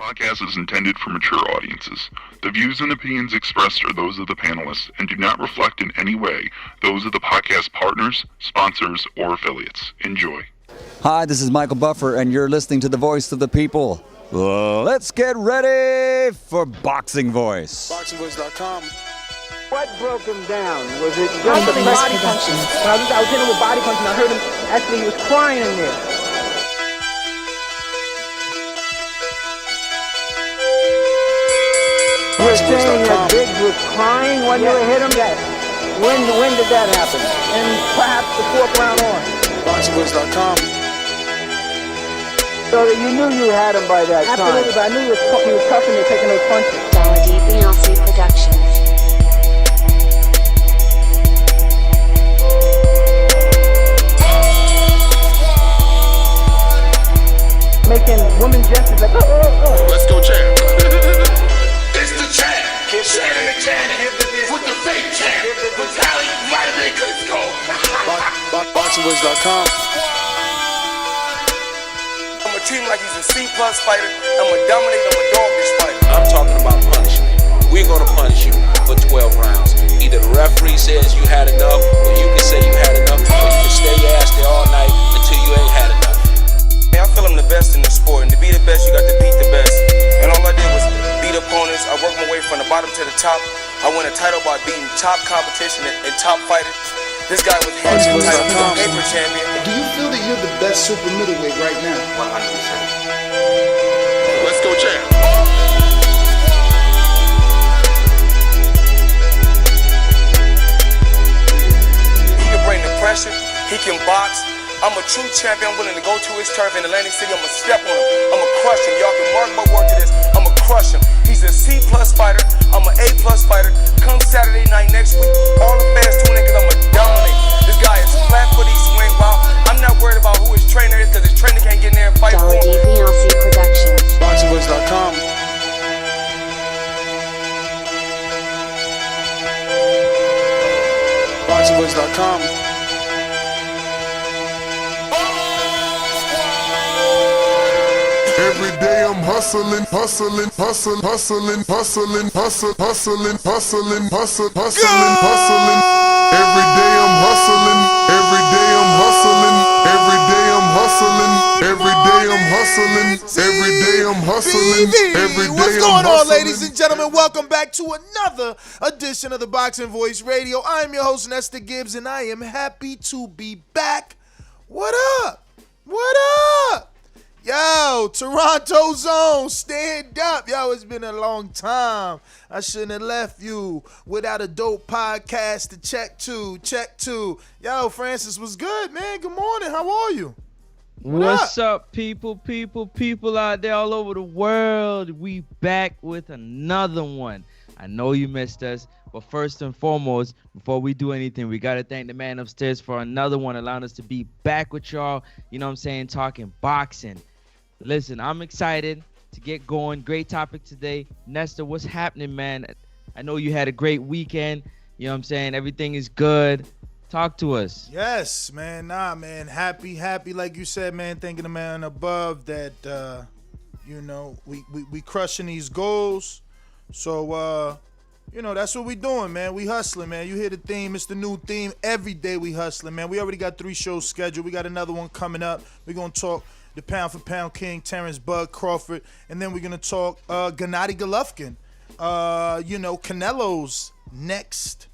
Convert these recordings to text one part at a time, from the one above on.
podcast is intended for mature audiences. The views and opinions expressed are those of the panelists and do not reflect in any way those of the podcast partners, sponsors, or affiliates. Enjoy. Hi, this is Michael Buffer, and you're listening to the Voice of the People. Let's get ready for Boxing Voice. BoxingVoice.com. What broke him down? Was it just the body punching? When I was hitting him with body punching, I heard him, actually he was crying in there. You were saying that Biggs was crying when you hit him? Yes. When did that happen? And perhaps the fourth round on? BoxingVoice.com. So that you knew you had him by that time? Absolutely, but I knew he was tough and taking those punches. Dillian Productions. Making women gestures like, oh. Let's go, champ. It's the champ. Shannon the champ. With the fake champ. Vitaly might have been Klitschko. BoxingVoice.com. I'm gonna treat him like he's a C+ fighter. I'm gonna dominate, I'm gonna dog this fight. I'm talking about punishment. We're gonna punish you for 12 rounds. Either the referee says you had enough, or you can say you had enough, or you can stay your ass there all night until you ain't had enough. Man, I feel I'm the best in the sport, and to be the best, you got to beat the best. And all I did was beat opponents. I worked my way from the bottom to the top. I won a title by beating top competition and top fighters. This guy was hands title, he's a paper champion. Do you feel that you're the best super middleweight right now? 100%. Let's go, champ. He can bring the pressure. He can box. I'm a true champion. I'm willing to go to his turf in Atlantic City. I'm going to step on him. I'm going to crush him. Y'all can mark my word to this. I'm going to crush him. He's a C+ fighter. I'm an A+ fighter. Come Saturday night next week, all the fans tune in because I'm going to dominate. This guy is flat-footed, swing wild. I'm not worried about who his trainer is because his trainer can't get in there and fight for him. Dillian Productions. BoxingVoice.com. BoxingVoice.com. Every day I'm hustling. Every day I'm hustling. What's going on, ladies and gentlemen? Welcome back to another edition of the Boxing Voice Radio. I'm your host, Nestor Gibbs, and I am happy to be back. What up? What up? Yo, Toronto Zone, stand up. Yo, it's been a long time. I shouldn't have left you without a dope podcast to check to. Yo, Francis, what's good, man? Good morning. How are you? What's up, people out there all over the world? We back with another one. I know you missed us, but first and foremost, before we do anything, we got to thank the man upstairs for another one, allowing us to be back with y'all, you know what I'm saying, talking boxing. Listen, I'm excited to get going. Great topic today. Nestor, what's happening, man? I know you had a great weekend. You know what I'm saying? Everything is good. Talk to us. Yes, man. Nah, man. Happy. Like you said, man. Thanking the man above that, we crushing these goals. So, that's what we doing, man. We hustling, man. You hear the theme. It's the new theme. Every day we hustling, man. We already got 3 shows scheduled. We got another one coming up. We're going to talk the pound-for-pound king, Terrence Bud Crawford. And then we're going to talk Gennady Golovkin. Canelo's next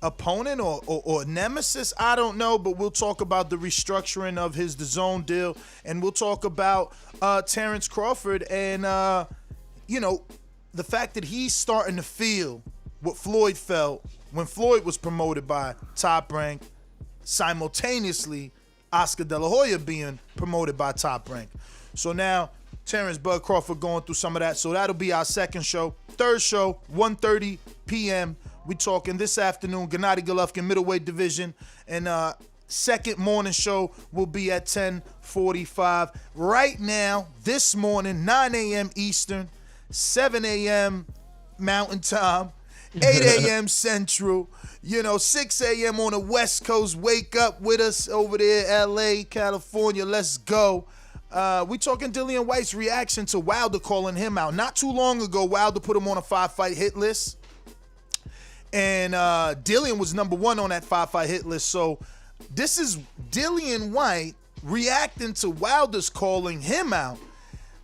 opponent or nemesis, I don't know, but we'll talk about the restructuring of his DAZN deal, and we'll talk about Terrence Crawford and, the fact that he's starting to feel what Floyd felt when Floyd was promoted by Top Rank, simultaneously Oscar De La Hoya being promoted by Top Rank. So now Terrence Bud Crawford going through some of that. So that'll be our second show. Third show, 1:30 p.m. We talking this afternoon, Gennady Golovkin middleweight division. And second morning show will be at 10:45. Right now, this morning, 9 a.m. Eastern, 7 a.m. Mountain Time, 8 a.m. Central, 6 a.m. on the West Coast. Wake up with us over there, LA, California. Let's go. We talking Dillian Whyte's reaction to Wilder calling him out. Not too long ago, Wilder put him on a 5-fight hit list. And Dillian was number 1 on that 5-fight hit list. So this is Dillian Whyte reacting to Wilder's calling him out.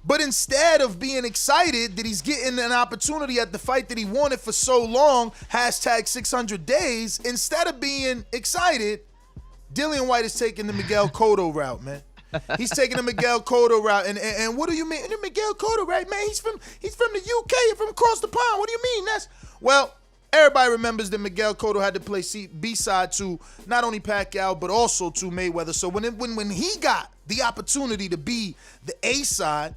But instead of being excited that he's getting an opportunity at the fight that he wanted for so long, hashtag 600 days, instead of being excited, Dillian Whyte is taking the Miguel Cotto route, man. He's taking the Miguel Cotto route. And what do you mean? The Miguel Cotto, right, man? He's from the UK, from across the pond. What do you mean? Well, everybody remembers that Miguel Cotto had to play B-side to not only Pacquiao, but also to Mayweather. So when he got the opportunity to be the A-side,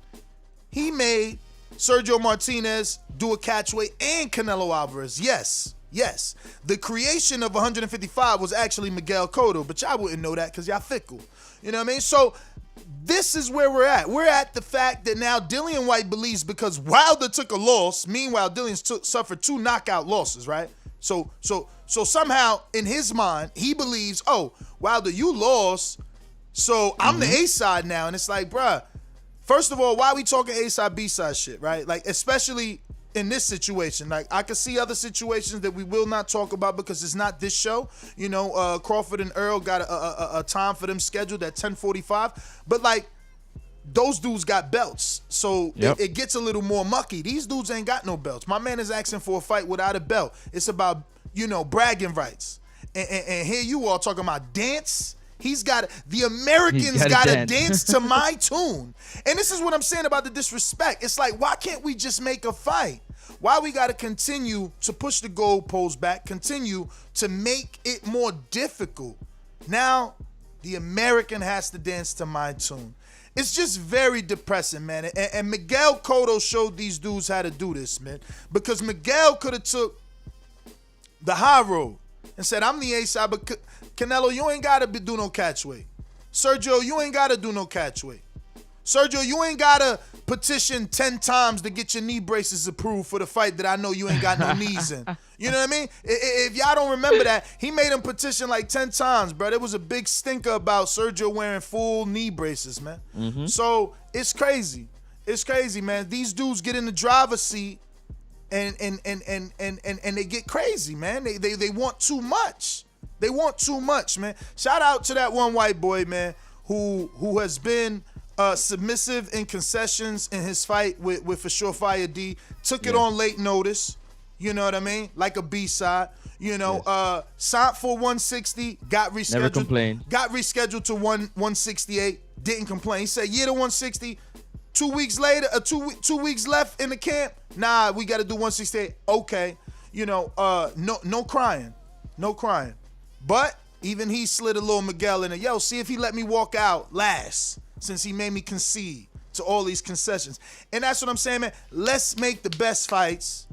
he made Sergio Martinez do a catchweight and Canelo Alvarez. Yes. The creation of 155 was actually Miguel Cotto, but y'all wouldn't know that because y'all fickle. You know what I mean? So this is where we're at. We're at the fact that now Dillian Whyte believes because Wilder took a loss, meanwhile Dillian suffered 2 knockout losses, right? So somehow in his mind, he believes, oh, Wilder, you lost, so I'm the A-side now. And it's like, bruh, first of all, why are we talking A-side, B-side shit, right? Like, especially in this situation. Like, I could see other situations that we will not talk about because it's not this show. You know, Crawford and Earl got a time for them scheduled at 10:45. But, like, those dudes got belts. So it gets a little more mucky. These dudes ain't got no belts. My man is asking for a fight without a belt. It's about, bragging rights. And here you all talking about dance. The Americans got to dance to my tune. And this is what I'm saying about the disrespect. It's like, why can't we just make a fight? Why we got to continue to push the goalposts back, continue to make it more difficult? Now, the American has to dance to my tune. It's just very depressing, man. And Miguel Cotto showed these dudes how to do this, man. Because Miguel could have took the high road and said, I'm the A-side, but Canelo, you ain't got to do no catchweight. Sergio, you ain't got to do no catchweight. Sergio, you ain't got to petition 10 times to get your knee braces approved for the fight that I know you ain't got no knees in. You know what I mean? If y'all don't remember that, he made him petition like 10 times, bro. There was a big stinker about Sergio wearing full knee braces, man. So it's crazy. It's crazy, man. These dudes get in the driver's seat and they get crazy, man. They want too much. They want too much, man. Shout out to that one white boy, man, who has been submissive in concessions in his fight with For Surefire D. Took it on late notice. You know what I mean? Like a B-side. Signed for 160, got rescheduled. Never complained. Got rescheduled to 168. Didn't complain. He said, yeah, to 160. 2 weeks later, 2 weeks left in the camp. Nah, we got to do 168. Okay. No crying. No crying. But even he slid a little Miguel in it. Yo, see if he let me walk out last, since he made me concede to all these concessions. And that's what I'm saying, man. Let's make the best fights.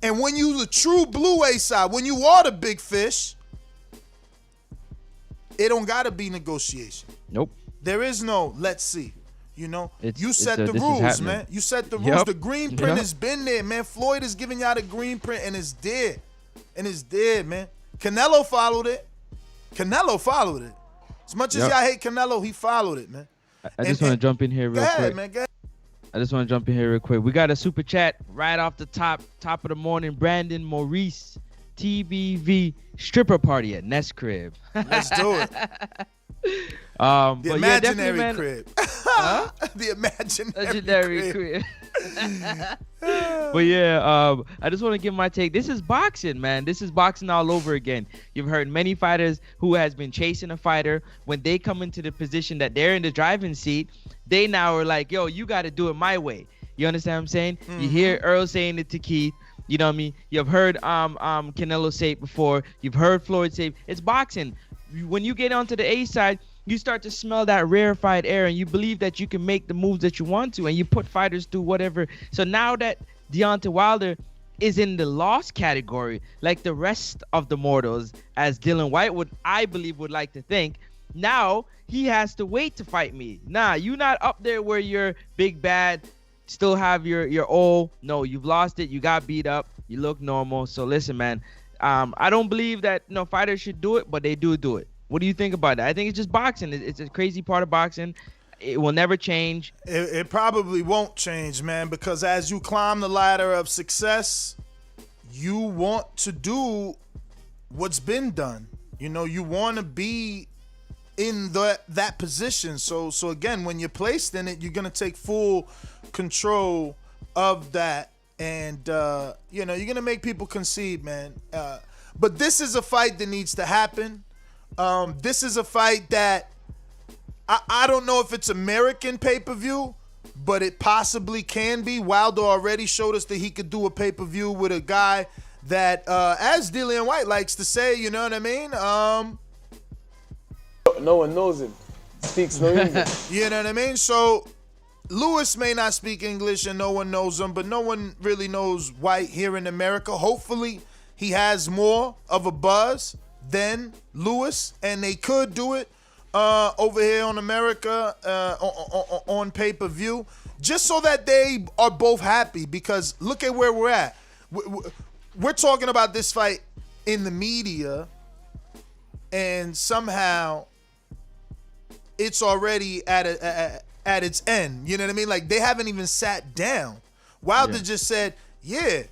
And when you the true blue A-side, when you are the big fish, it don't got to be negotiation. Nope. There is no let's see. You set the this rules, man. You set the rules. Yep. The green print has been there, man. Floyd is giving y'all the green print, and it's there. And it's there, man. Canelo followed it. As much as y'all hate Canelo, he followed it, man. I just want to jump in here real quick. Man, go ahead. I just want to jump in here real quick. We got a super chat right off the top of the morning. Brandon Maurice, TBV stripper party at Nest Crib. Let's do it. The imaginary crib. The imaginary crib. But I just want to give my take. This is boxing, man. This is boxing all over again. You've heard many fighters who has been chasing a fighter. When they come into the position that they're in the driving seat, they now are like, yo, you got to do it my way. You understand what I'm saying? You hear Earl saying it to Keith. You know what I mean? You've heard Canelo say it before. You've heard Floyd say it. It's boxing. When you get onto the A side, you start to smell that rarefied air, and you believe that you can make the moves that you want to, and you put fighters through whatever. So now that Deontay Wilder is in the loss category, like the rest of the mortals, as Dillian Whyte I believe would like to think, now he has to wait to fight me. Nah, you're not up there where you're big bad, still have your all. No, you've lost it. You got beat up. You look normal. So listen, man, I don't believe that fighters should do it, but they do it. What do you think about that? I think it's just boxing. It's a crazy part of boxing. It will never change. It probably won't change, man, because as you climb the ladder of success, you want to do what's been done. You know, you want to be in that position. So again, when you're placed in it, you're gonna take full control of that, and you know, you're gonna make people concede, man. But this is a fight that needs to happen. This is a fight that I don't know if it's American pay-per-view, but it possibly can be. Wilder already showed us that he could do a pay-per-view with a guy that, as Dillian Whyte likes to say, you know what I mean? No one knows him. Speaks no English. You know what I mean? So Lewis may not speak English and no one knows him, but no one really knows Whyte here in America. Hopefully he has more of a buzz than Lewis, and they could do it over here on America on pay-per-view, just so that they are both happy, because look at where we're at. We're talking about this fight in the media, and somehow it's already at its end. You know what I mean? Like, they haven't even sat down. Wilder just said, yeah,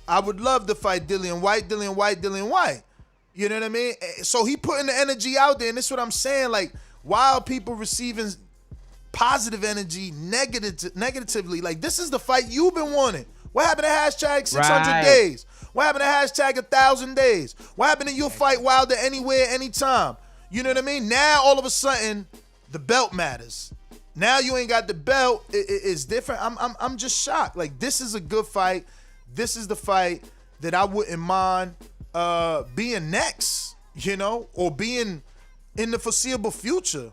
I would love to fight Dillian Whyte. You know what I mean? So he putting the energy out there, and this is what I'm saying. Like, while people receiving positive energy negatively, like, this is the fight you've been wanting. What happened to hashtag 600 days? What happened to hashtag 1,000 days? What happened to you'll fight Wilder anywhere, anytime? You know what I mean? Now, all of a sudden, the belt matters. Now you ain't got the belt. It's different. I'm just shocked. Like, this is a good fight. This is the fight that I wouldn't mind being next, you know, or being in the foreseeable future.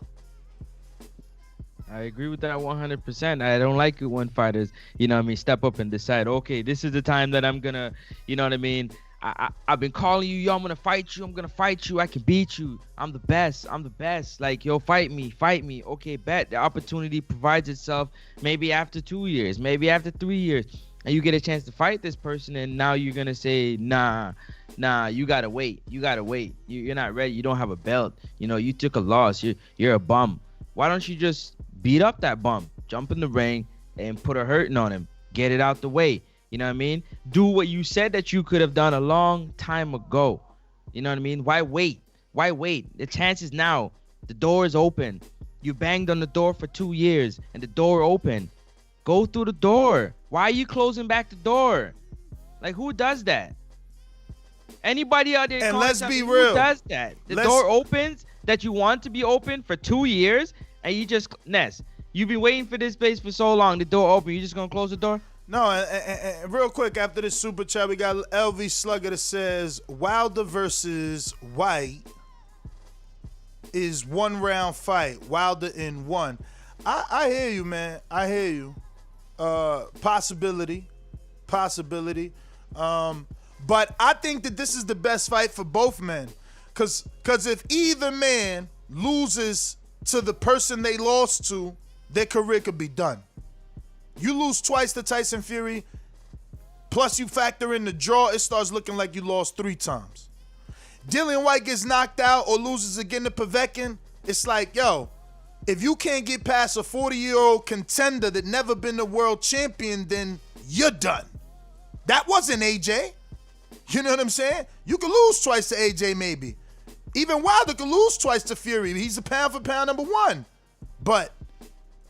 I agree with that 100%. I don't like it when fighters, you know what I mean, step up and decide, okay, this is the time that I'm gonna, you know what I mean, I've been calling you, yo, I'm gonna fight you, I can beat you, I'm the best, like, yo, fight me, okay, bet. The opportunity provides itself maybe after 2 years, maybe after 3 years, and you get a chance to fight this person, and now you're gonna say, nah, you gotta wait, you're not ready, you don't have a belt, you know, you took a loss, you're a bum. Why don't you just beat up that bum, jump in the ring, and put a hurting on him, get it out the way, you know what I mean? Do what you said that you could have done a long time ago, you know what I mean? Why wait? The chance is now. The door is open. You banged on the door for 2 years, and the door opened. Go through the door. Why are you closing back the door? Like, who does that? Anybody out there? And let's be who real. does that? The door opens that you want to be open for 2 years, and you just, Ness, you've been waiting for this place for so long. The door open. You just gonna close the door? No, and real quick, after this super chat, we got LV Slugger that says Wilder versus Whyte is 1 round fight. Wilder in 1. I hear you, man. I hear you. Possibility. But I think that this is the best fight for both men. Cause if either man loses to the person they lost to, their career could be done. You lose twice to Tyson Fury, plus you factor in the draw, it starts looking like you lost 3 times. Dillian Whyte gets knocked out or loses again to Povetkin, it's like, yo, if you can't get past a 40-year-old contender that never been the world champion, then you're done. That wasn't AJ. You know what I'm saying? You could lose twice to AJ maybe. Even Wilder could lose twice to Fury. He's a pound for pound number 1. But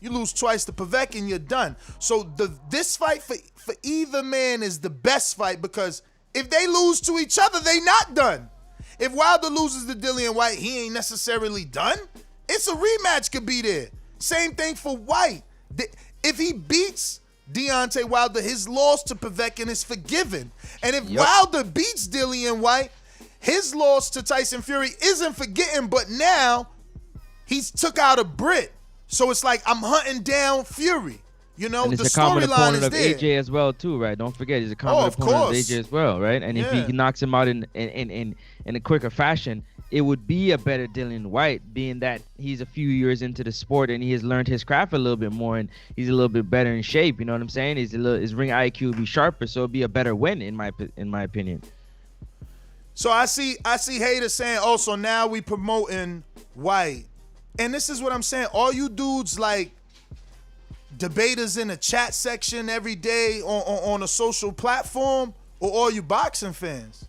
you lose twice to Povetkin, you're done. So this fight for either man is the best fight, because if they lose to each other, they not done. If Wilder loses to Dillian Whyte, he ain't necessarily done. It's a rematch could be there. Same thing for Whyte. If he beats Deontay Wilder, his loss to Povetkin is forgiven. And if Wilder beats Dillian Whyte, his loss to Tyson Fury isn't forgetting, but now he's took out a Brit. So it's like, I'm hunting down Fury. You know, and the it's a common storyline opponent is of there. AJ as well, too, right? Don't forget, he's a common opponent of AJ as well, right? And if he knocks him out in a quicker fashion, it would be a better Dillian Whyte, being that he's a few years into the sport and he has learned his craft a little bit more, and he's a little bit better in shape. You know what I'm saying? His ring IQ would be sharper, so it'd be a better win in my opinion. So I see haters saying, oh, so now we promoting Whyte. And this is what I'm saying. All you dudes like debaters in the chat section every day on a social platform, or all you boxing fans?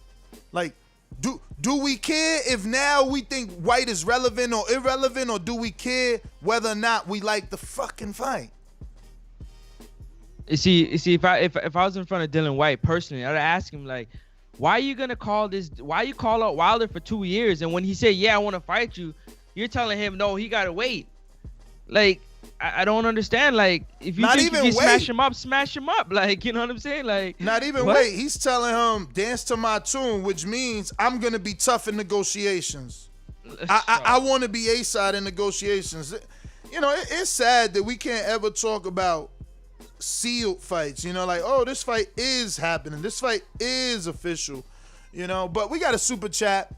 Like, do we care if now we think Whyte is relevant or irrelevant, or do we care whether or not we like the fucking fight? You see, if I was in front of Dillian Whyte personally, I'd ask him like, why are you gonna call this? Why you call out Wilder for 2 years, and when he said, yeah, I want to fight you, you're telling him no, he gotta wait. Like, I don't understand. Like, if you think you can smash him up. Like, you know what I'm saying? Like, not even what? wait. He's telling him dance to my tune, which means I'm gonna be tough in negotiations. I want to be A-side in negotiations. You know, it's sad that we can't ever talk about sealed fights. You know, like, oh, this fight is happening. This fight is official. You know, but we got a super chat.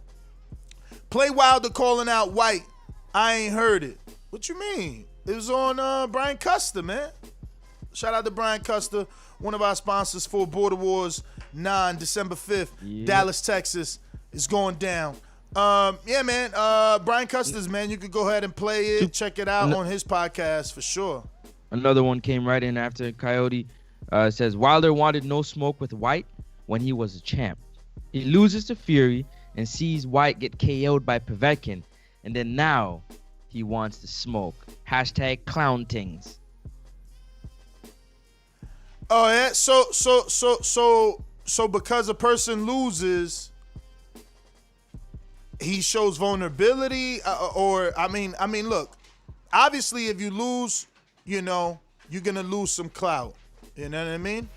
Play Wilder calling out Whyte. I ain't heard it. What you mean? It was on Brian Custer, man. Shout out to Brian Custer, one of our sponsors for Border Wars 9, December 5th, Dallas, Texas. It's going down. Yeah, man. Brian Custer's, man. You could go ahead and play it. Check it out on his podcast for sure. Another one came right in after Coyote. Says Wilder wanted no smoke with Whyte when he was a champ. He loses to Fury and sees Whyte get KO'd by Povetkin, and then now he wants to smoke. Hashtag clown things. Oh yeah. So because a person loses, he shows vulnerability, or I mean, look. Obviously, if you lose, you know you're gonna lose some clout. You know what I mean?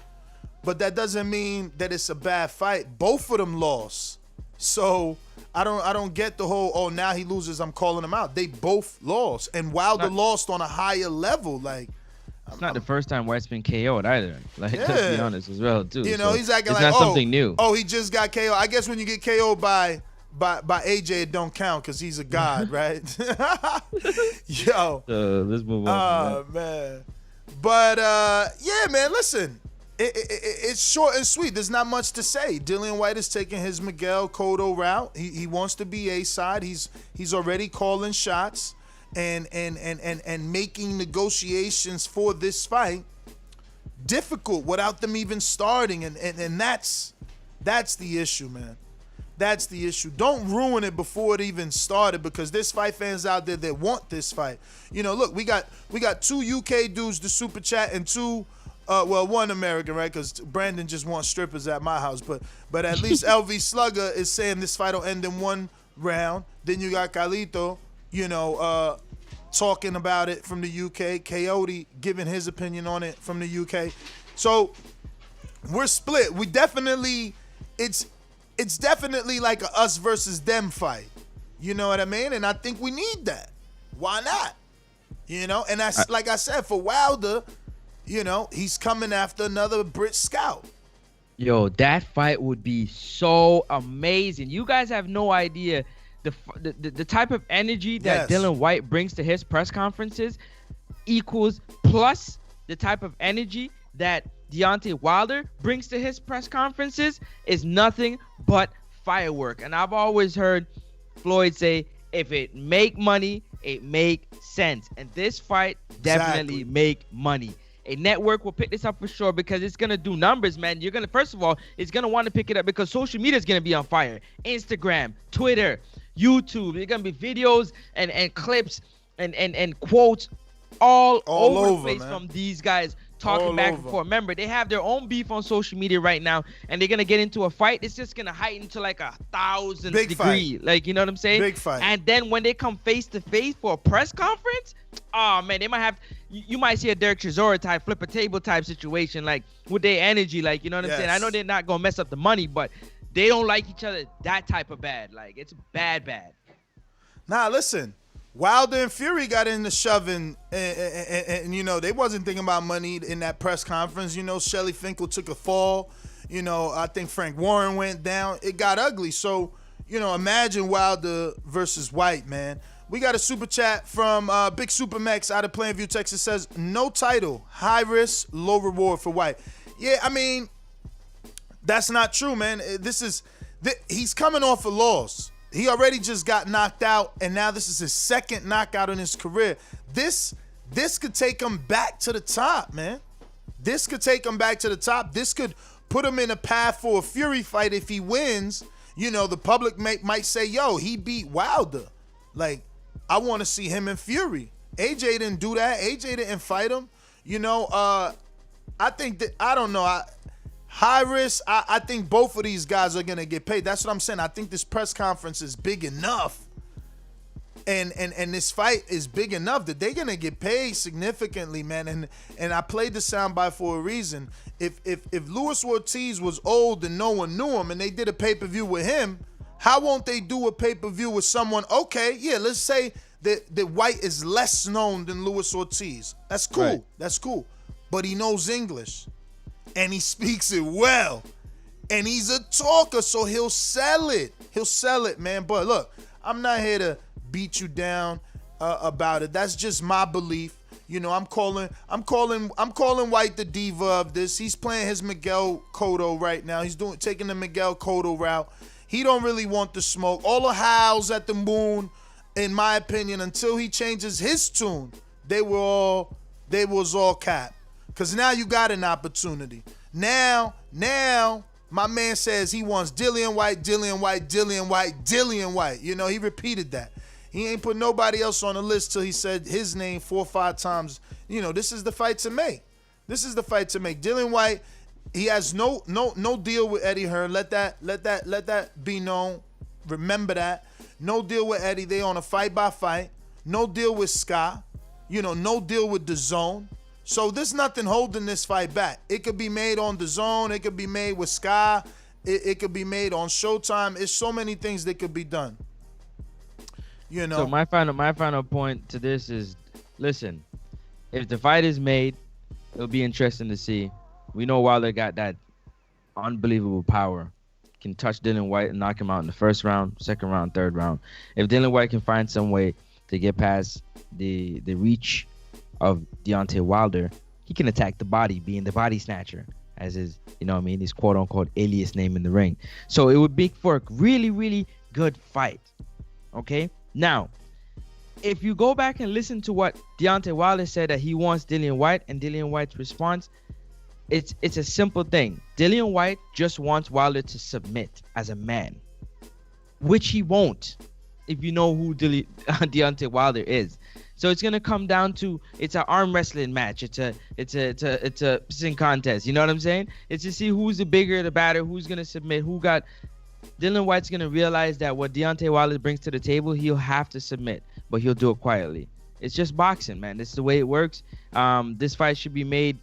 But that doesn't mean that it's a bad fight. Both of them lost. So I don't get the whole, now he loses, I'm calling him out. They both lost. And Wilder lost on a higher level. Like, it's not the first time Whyte's been KO'd either. Like, let's be honest as well, too. You know, he's acting it's like, not something new. Oh, he just got KO'd. I guess when you get KO'd by AJ, it don't count because he's a god, right? Yo. Let's move on. Oh, man. But, yeah, man, listen. It's short and sweet. There's not much to say. Dillian Whyte is taking his Miguel Cotto route. He wants to be A-side. He's already calling shots and making negotiations for this fight difficult without them even starting. And that's the issue, man. That's the issue. Don't ruin it before it even started, because there's fight fans out there that want this fight. You know, look, we got 2 UK dudes to super chat and 2 one American, right? Because Brandon just wants strippers at my house. But at least LV Slugger is saying this fight will end in 1 round. Then you got Carlito, you know, talking about it from the UK. Coyote giving his opinion on it from the UK. So we're split. We definitely, it's definitely like a us versus them fight. You know what I mean? And I think we need that. Why not? You know, and that's like I said, for Wilder, you know, he's coming after another Brit scout. Yo, that fight would be so amazing. You guys have no idea the type of energy that Dillian Whyte brings to his press conferences equals plus the type of energy that Deontay Wilder brings to his press conferences is nothing but firework. And I've always heard Floyd say, if it make money, it make sense. And this fight definitely make money. A network will pick this up for sure because it's going to do numbers, man. You're going to, first of all, it's going to want to pick it up because social media is going to be on fire. Instagram, Twitter, YouTube. There's going to be videos and clips and quotes all over the place, man, from these guys talking back and forth. Remember, they have their own beef on social media right now, and they're going to get into a fight. It's just going to heighten to like 1,000 degree. Fight. Like, you know what I'm saying? Big fight. And then when they come face to face for a press conference, oh, man, they might have, you might see a Derek Chisora type, flip a table type situation, like with their energy, like, you know what I'm saying? I know they're not going to mess up the money, but they don't like each other that type of bad. Like, it's bad. Nah, listen. Wilder and Fury got into shoving, and you know, they wasn't thinking about money in that press conference. You know, Shelly Finkel took a fall. You know, I think Frank Warren went down. It got ugly. So, you know, imagine Wilder versus Whyte, man. We got a super chat from Big Super Mex out of Plainview, Texas. Says, no title, high risk, low reward for Whyte. Yeah, I mean, that's not true, man. He's coming off a loss. He already just got knocked out, and now this is his second knockout in his career. This could take him back to the top, man. This could take him back to the top. This could put him in a path for a Fury fight if he wins. You know, the public might say, yo, he beat Wilder. Like, I want to see him and Fury. AJ didn't do that. AJ didn't fight him. You know, I think that, I don't know. High risk, I think both of these guys are going to get paid. That's what I'm saying. I think this press conference is big enough. And this fight is big enough that they're gonna get paid significantly, man. And I played the soundbite for a reason. If Luis Ortiz was old and no one knew him, and they did a pay-per-view with him, how won't they do a pay-per-view with someone? Okay, yeah, let's say that Whyte is less known than Luis Ortiz. That's cool. Right. That's cool. But he knows English, and he speaks it well, and he's a talker, so he'll sell it. He'll sell it, man. But look, I'm not here to beat you down about it. That's just my belief. You know, I'm calling Whyte the diva of this. He's playing his Miguel Cotto right now. He's taking the Miguel Cotto route. He don't really want the smoke. All the howls at the moon, in my opinion, until he changes his tune, they was all cap. Cause now you got an opportunity. Now my man says he wants Dillian Whyte, Dillian Whyte, Dillian Whyte, Dillian Whyte. You know, he repeated that. He ain't put nobody else on the list till he said his name 4 or 5 times. You know, this is the fight to make. This is the fight to make. Dillian Whyte, he has no deal with Eddie Hearn. Let that be known. Remember that. No deal with Eddie. They on a fight by fight. No deal with Sky. You know, no deal with Dazn. So there's nothing holding this fight back. It could be made on Dazn. It could be made with Sky. It could be made on Showtime. It's so many things that could be done. You know. So my final point to this is, listen, if the fight is made, it'll be interesting to see. We know Wilder got that unbelievable power. Can touch Dillian Whyte and knock him out in the first round, second round, third round. If Dillian Whyte can find some way to get past the reach of Deontay Wilder, he can attack the body, being the body snatcher, as his, you know what I mean, his quote-unquote alias name in the ring. So it would be for a really, really good fight. Okay? Now, if you go back and listen to what Deontay Wilder said, that he wants Dillian Whyte, and Dillian Whyte's response, it's a simple thing. Dillian Whyte just wants Wilder to submit as a man, which he won't if you know who Deontay Wilder is. So it's gonna come down to, it's an arm wrestling match. It's a pissing contest. You know what I'm saying? It's to see who's the bigger, the badder, who's gonna submit, Dillian Whyte's gonna realize that what Deontay Wilder brings to the table, he'll have to submit, but he'll do it quietly. It's just boxing, man. This is the way it works. This fight should be made,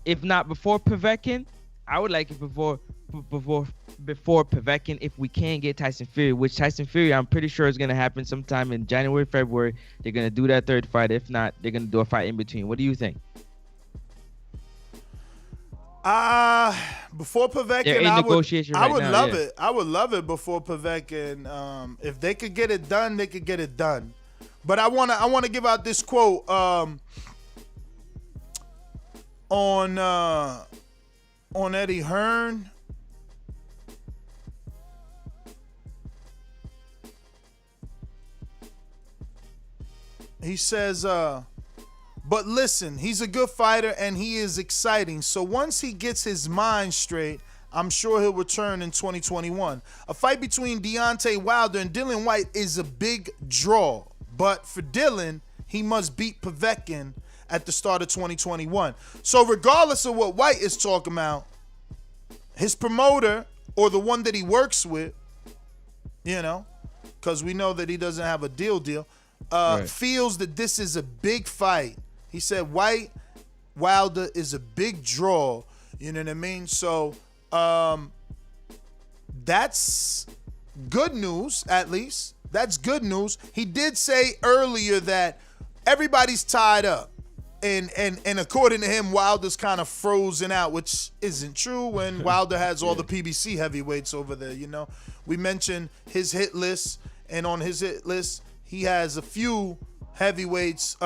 if not before Povetkin, I would like it before Povetkin, if we can get Tyson Fury, which Tyson Fury, I'm pretty sure is going to happen sometime in January, February. They're going to do that third fight. If not, they're going to do a fight in between. What do you think? Before Povetkin, I would love it. I would love it before Povetkin. If they could get it done, they could get it done. But I wanna give out this quote on Eddie Hearn. He says, but listen, he's a good fighter and he is exciting. So once he gets his mind straight, I'm sure he'll return in 2021. A fight between Deontay Wilder and Dillian Whyte is a big draw. But for Dillian, he must beat Povetkin at the start of 2021. So regardless of what Whyte is talking about, his promoter or the one that he works with, you know, because we know that he doesn't have a deal, right, feels that this is a big fight. He said Wilder is a big draw. You know what I mean? So that's good news, at least. That's good news. He did say earlier that everybody's tied up. And according to him, Wilder's kind of frozen out, which isn't true when Wilder has all the PBC heavyweights over there, you know. We mentioned his hit list, and on his hit list, he has a few heavyweights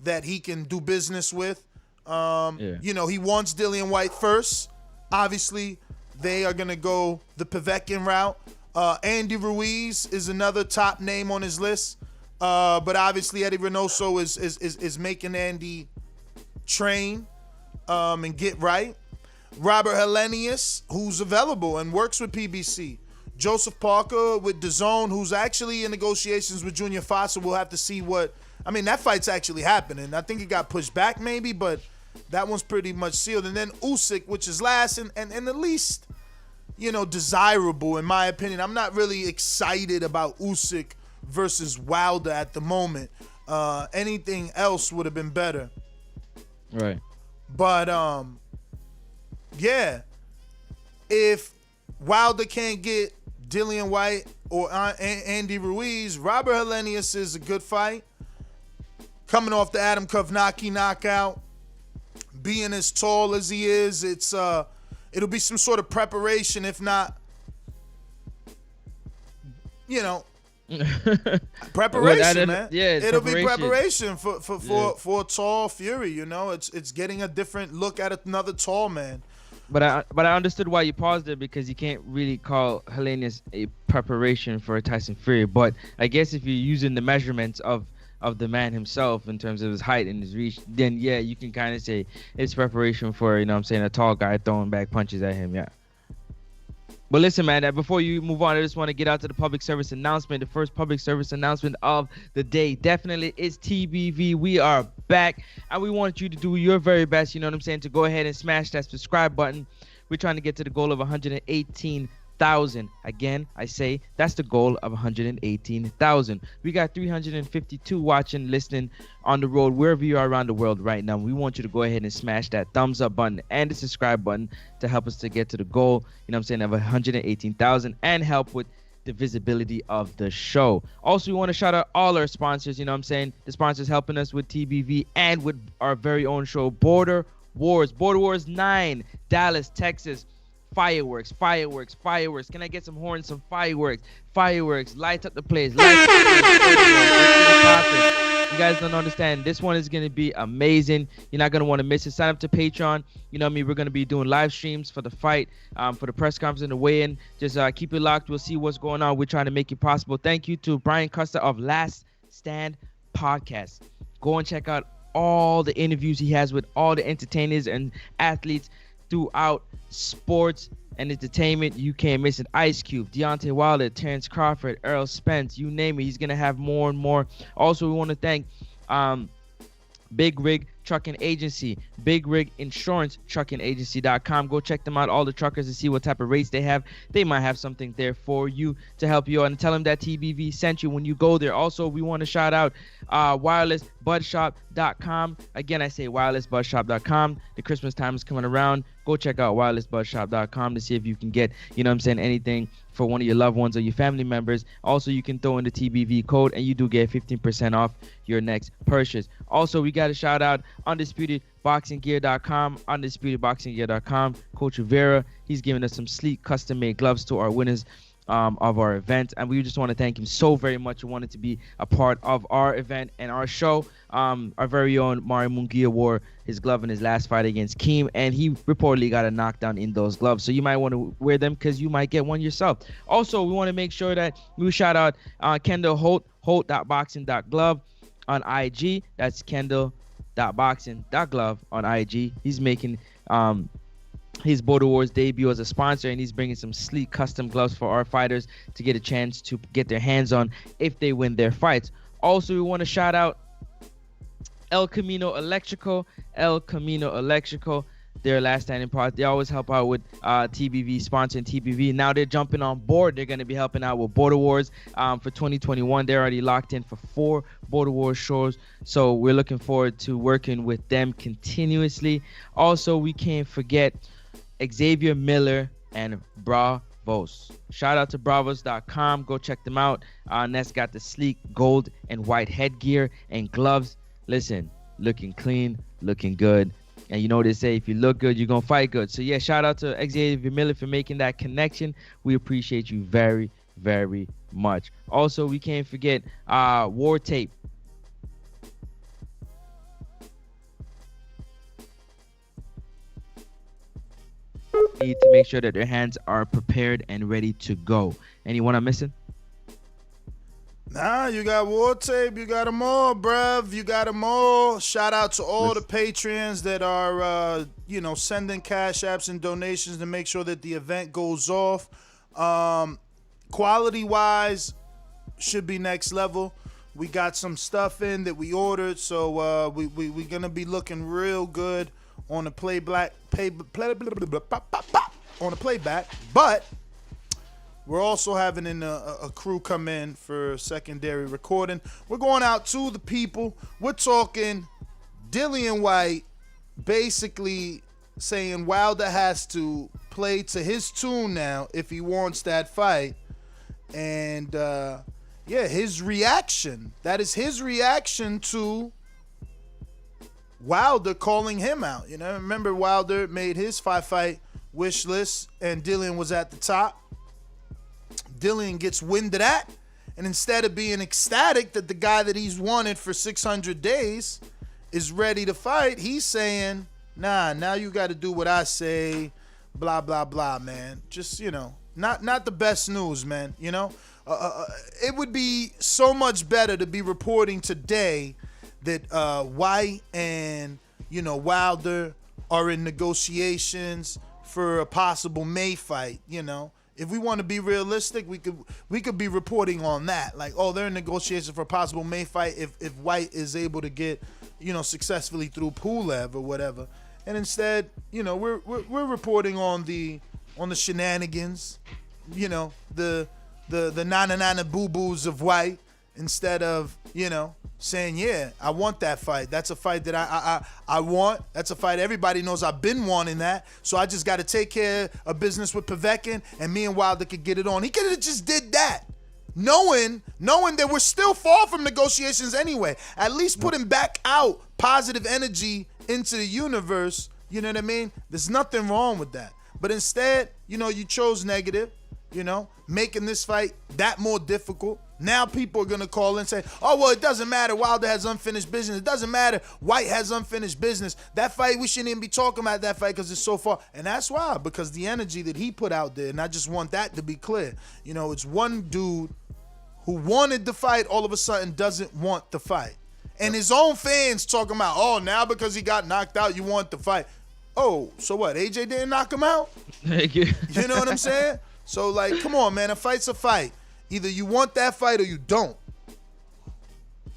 that he can do business with. You know, he wants Dillian Whyte first. Obviously, they are going to go the Povetkin route. Andy Ruiz is another top name on his list. But obviously Eddie Reynoso is making Andy train and get right. Robert Helenius, who's available and works with PBC. Joseph Parker with Dazn, who's actually in negotiations with Junior Foster. We'll have to see what... I mean, that fight's actually happening. I think it got pushed back maybe, but that one's pretty much sealed. And then Usyk, which is last and the least, desirable in my opinion. I'm not really excited about Usyk versus Wilder at the moment. Anything else would have been better. Right. But, yeah, if Wilder can't get Dillian Whyte or Andy Ruiz, Robert Helenius is a good fight. Coming off the Adam Kovnacki knockout, being as tall as he is, it'll be some sort of preparation, if not, preparation, man. Yeah, it'll be preparation for a tall Fury. It's getting a different look at another tall man. But I understood why you paused it, because you can't really call Helenius a preparation for a Tyson Fury. But I guess if you're using the measurements of the man himself in terms of his height and his reach, then yeah, you can kind of say it's preparation for, a tall guy throwing back punches at him. Yeah. But listen, man, before you move on, I just want to get out to the public service announcement. The first public service announcement of the day definitely is TBV. We are back, and we want you to do your very best, to go ahead and smash that subscribe button. We're trying to get to the goal of 118,000. Again, I say that's the goal of 118,000. We got 352 watching, listening on the road, wherever you are around the world right now. We want you to go ahead and smash that thumbs up button and the subscribe button to help us to get to the goal, of 118,000, and help with the visibility of the show. Also, we want to shout out all our sponsors, the sponsors helping us with TBV and with our very own show, Border Wars 9, Dallas, Texas. Fireworks. Can I get some horns, some fireworks? Light up the place. You guys don't understand. This one is going to be amazing. You're not going to want to miss it. Sign up to Patreon. We're going to be doing live streams for the fight, for the press conference and the weigh-in. Just keep it locked. We'll see what's going on. We're trying to make it possible. Thank you to Brian Custer of Last Stand Podcast. Go and check out all the interviews he has with all the entertainers and athletes throughout sports and entertainment. You can't miss it. Ice Cube, Deontay Wilder, Terrence Crawford, Earl Spence, you name it. He's going to have more and more. Also, we want to thank Big Rig Trucking Agency, Big Rig Insurance Trucking Agency.com. Go check them out, all the truckers, to see what type of rates they have. They might have something there for you to help you out, and tell them that TBV sent you when you go there. Also, we want to shout out wirelessbudshop.com. Again, I say wirelessbudshop.com. The Christmas time is coming around. Go check out wirelessbudshop.com to see if you can get, anything for one of your loved ones or your family members. Also, you can throw in the TBV code and you do get 15% off your next purchase. Also, we got to shout out UndisputedBoxingGear.com. Coach Rivera, he's giving us some sleek custom-made gloves to our winners of our event, and we just want to thank him so very much. We wanted to be a part of our event and our show. Our very own Mario Munguia wore his glove in his last fight against Keem, and he reportedly got a knockdown in those gloves, so you might want to wear them because you might get one yourself. Also, we want to make sure that we shout out Kendall Holt.boxing.glove on IG. That's Kendall.boxing.glove on IG. He's making his Border Wars debut as a sponsor, and he's bringing some sleek custom gloves for our fighters to get a chance to get their hands on if they win their fights. Also, we want to shout out El Camino Electrical. Their last standing part. They always help out with TBV, sponsoring TBV. Now they're jumping on board. They're going to be helping out with Border Wars for 2021. They're already locked in for 4 Border Wars shows. So we're looking forward to working with them continuously. Also, we can't forget Xavier Miller and Bravos. Shout out to bravos.com. Go check them out. That's got the sleek gold and white headgear and gloves. Listen, looking clean, looking good. And you know what they say, if you look good, you're going to fight good. So, yeah, shout out to Xavier Miller for making that connection. We appreciate you very, very much. Also, we can't forget War Tape. need to make sure that their hands are prepared and ready to go. Anyone I'm missing? Nah, you got War Tape. You got them all, bruv. You got them all. Shout out to all the patrons that are, sending cash apps and donations to make sure that the event goes off. Quality-wise, should be next level. We got some stuff in that we ordered, so we're going to be looking real good on the playback. But we're also having a crew come in for secondary recording. We're going out to the people. We're talking Dillian Whyte basically saying Wilder has to play to his tune now if he wants that fight. And, his reaction. That is his reaction to Wilder calling him out. You know, remember Wilder made his fight wish list and Dillian was at the top. Dillian gets wind of that, and instead of being ecstatic that the guy that he's wanted for 600 days is ready to fight, he's saying, nah, now you got to do what I say, blah, blah, blah, man. Just, not the best news, man, It would be so much better to be reporting today that Whyte and, Wilder are in negotiations for a possible May fight, If we want to be realistic, we could be reporting on that. Like, oh, they're in negotiations for a possible May fight if Whyte is able to get, successfully through Pulev or whatever. And instead, we're reporting on the shenanigans, the nana boo-boos of Whyte, instead of, saying, yeah, I want that fight. That's a fight that I want. That's a fight everybody knows I've been wanting that. So I just got to take care of business with Povetkin, and me and Wilder could get it on. He could have just did that, knowing that we're still far from negotiations anyway. At least putting back out positive energy into the universe. You know what I mean? There's nothing wrong with that. But instead, you chose negative, making this fight that more difficult. Now people are going to call and say, oh, well, it doesn't matter. Wilder has unfinished business. It doesn't matter. Whyte has unfinished business. That fight, we shouldn't even be talking about that fight because it's so far. And that's why, because the energy that he put out there, and I just want that to be clear. It's one dude who wanted the fight all of a sudden doesn't want the fight. And his own fans talking about, oh, now because he got knocked out, you want the fight. Oh, so what? AJ didn't knock him out? You know what I'm saying? So, like, come on, man. A fight's a fight. Either you want that fight or you don't.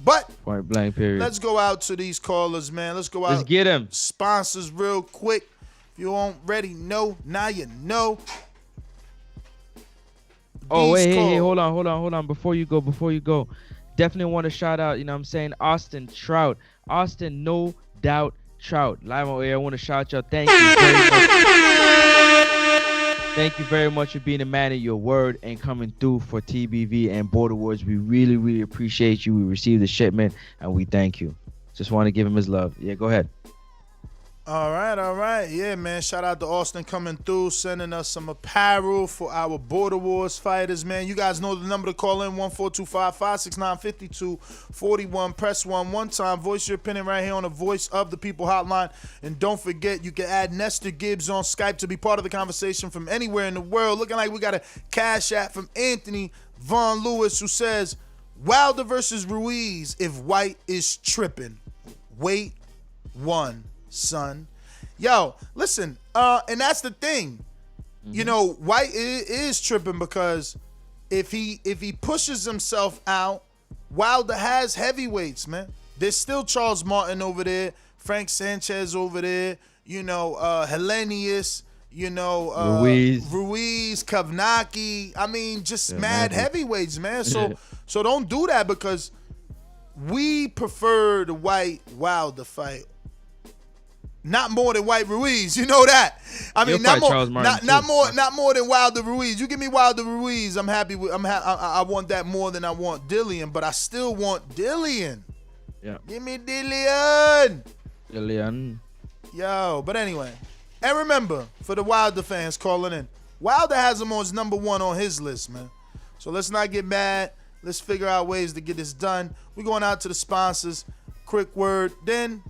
But point blank period. Let's go out to these callers, man. Let's go out. Let's get them. Sponsors real quick. If you already know, now you know. Oh, wait, hey, hold on. Before you go. Definitely want to shout out, Austin Trout. Austin, no doubt Trout. Live on air. I want to shout y'all. Thank you very much. Thank you very much for being a man of your word and coming through for TBV and Border Wars. We really, really appreciate you. We received the shipment and we thank you. Just want to give him his love. Yeah, go ahead. All right. Yeah, man. Shout out to Austin coming through, sending us some apparel for our Border Wars fighters, man. You guys know the number to call in, 14255695241. Press 1 one time. Voice your opinion right here on the Voice of the People hotline. And don't forget, you can add Nestor Gibbs on Skype to be part of the conversation from anywhere in the world. Looking like we got a cash app from Anthony Von Lewis, who says, Wilder versus Ruiz if Whyte is tripping. Wait one. Son, yo, listen, and that's the thing. Whyte is tripping because if he pushes himself out, Wilder has heavyweights, man. There's still Charles Martin over there, Frank Sanchez over there, Hellenius, Ruiz, Kavnaki. I mean, just mad heavyweights, man. So don't do that, because we prefer the Whyte Wilder fight. Not more than Whyte Ruiz, you know that. I mean, not more than Wilder Ruiz. You give me Wilder Ruiz, I'm happy with. I want that more than I want Dillian, but I still want Dillian. Yeah. Give me Dillian. Dillian. Yo, but anyway, and remember, for the Wilder fans calling in, Wilder has him on number 1 on his list, man. So let's not get mad. Let's figure out ways to get this done. We're going out to the sponsors. Quick word, then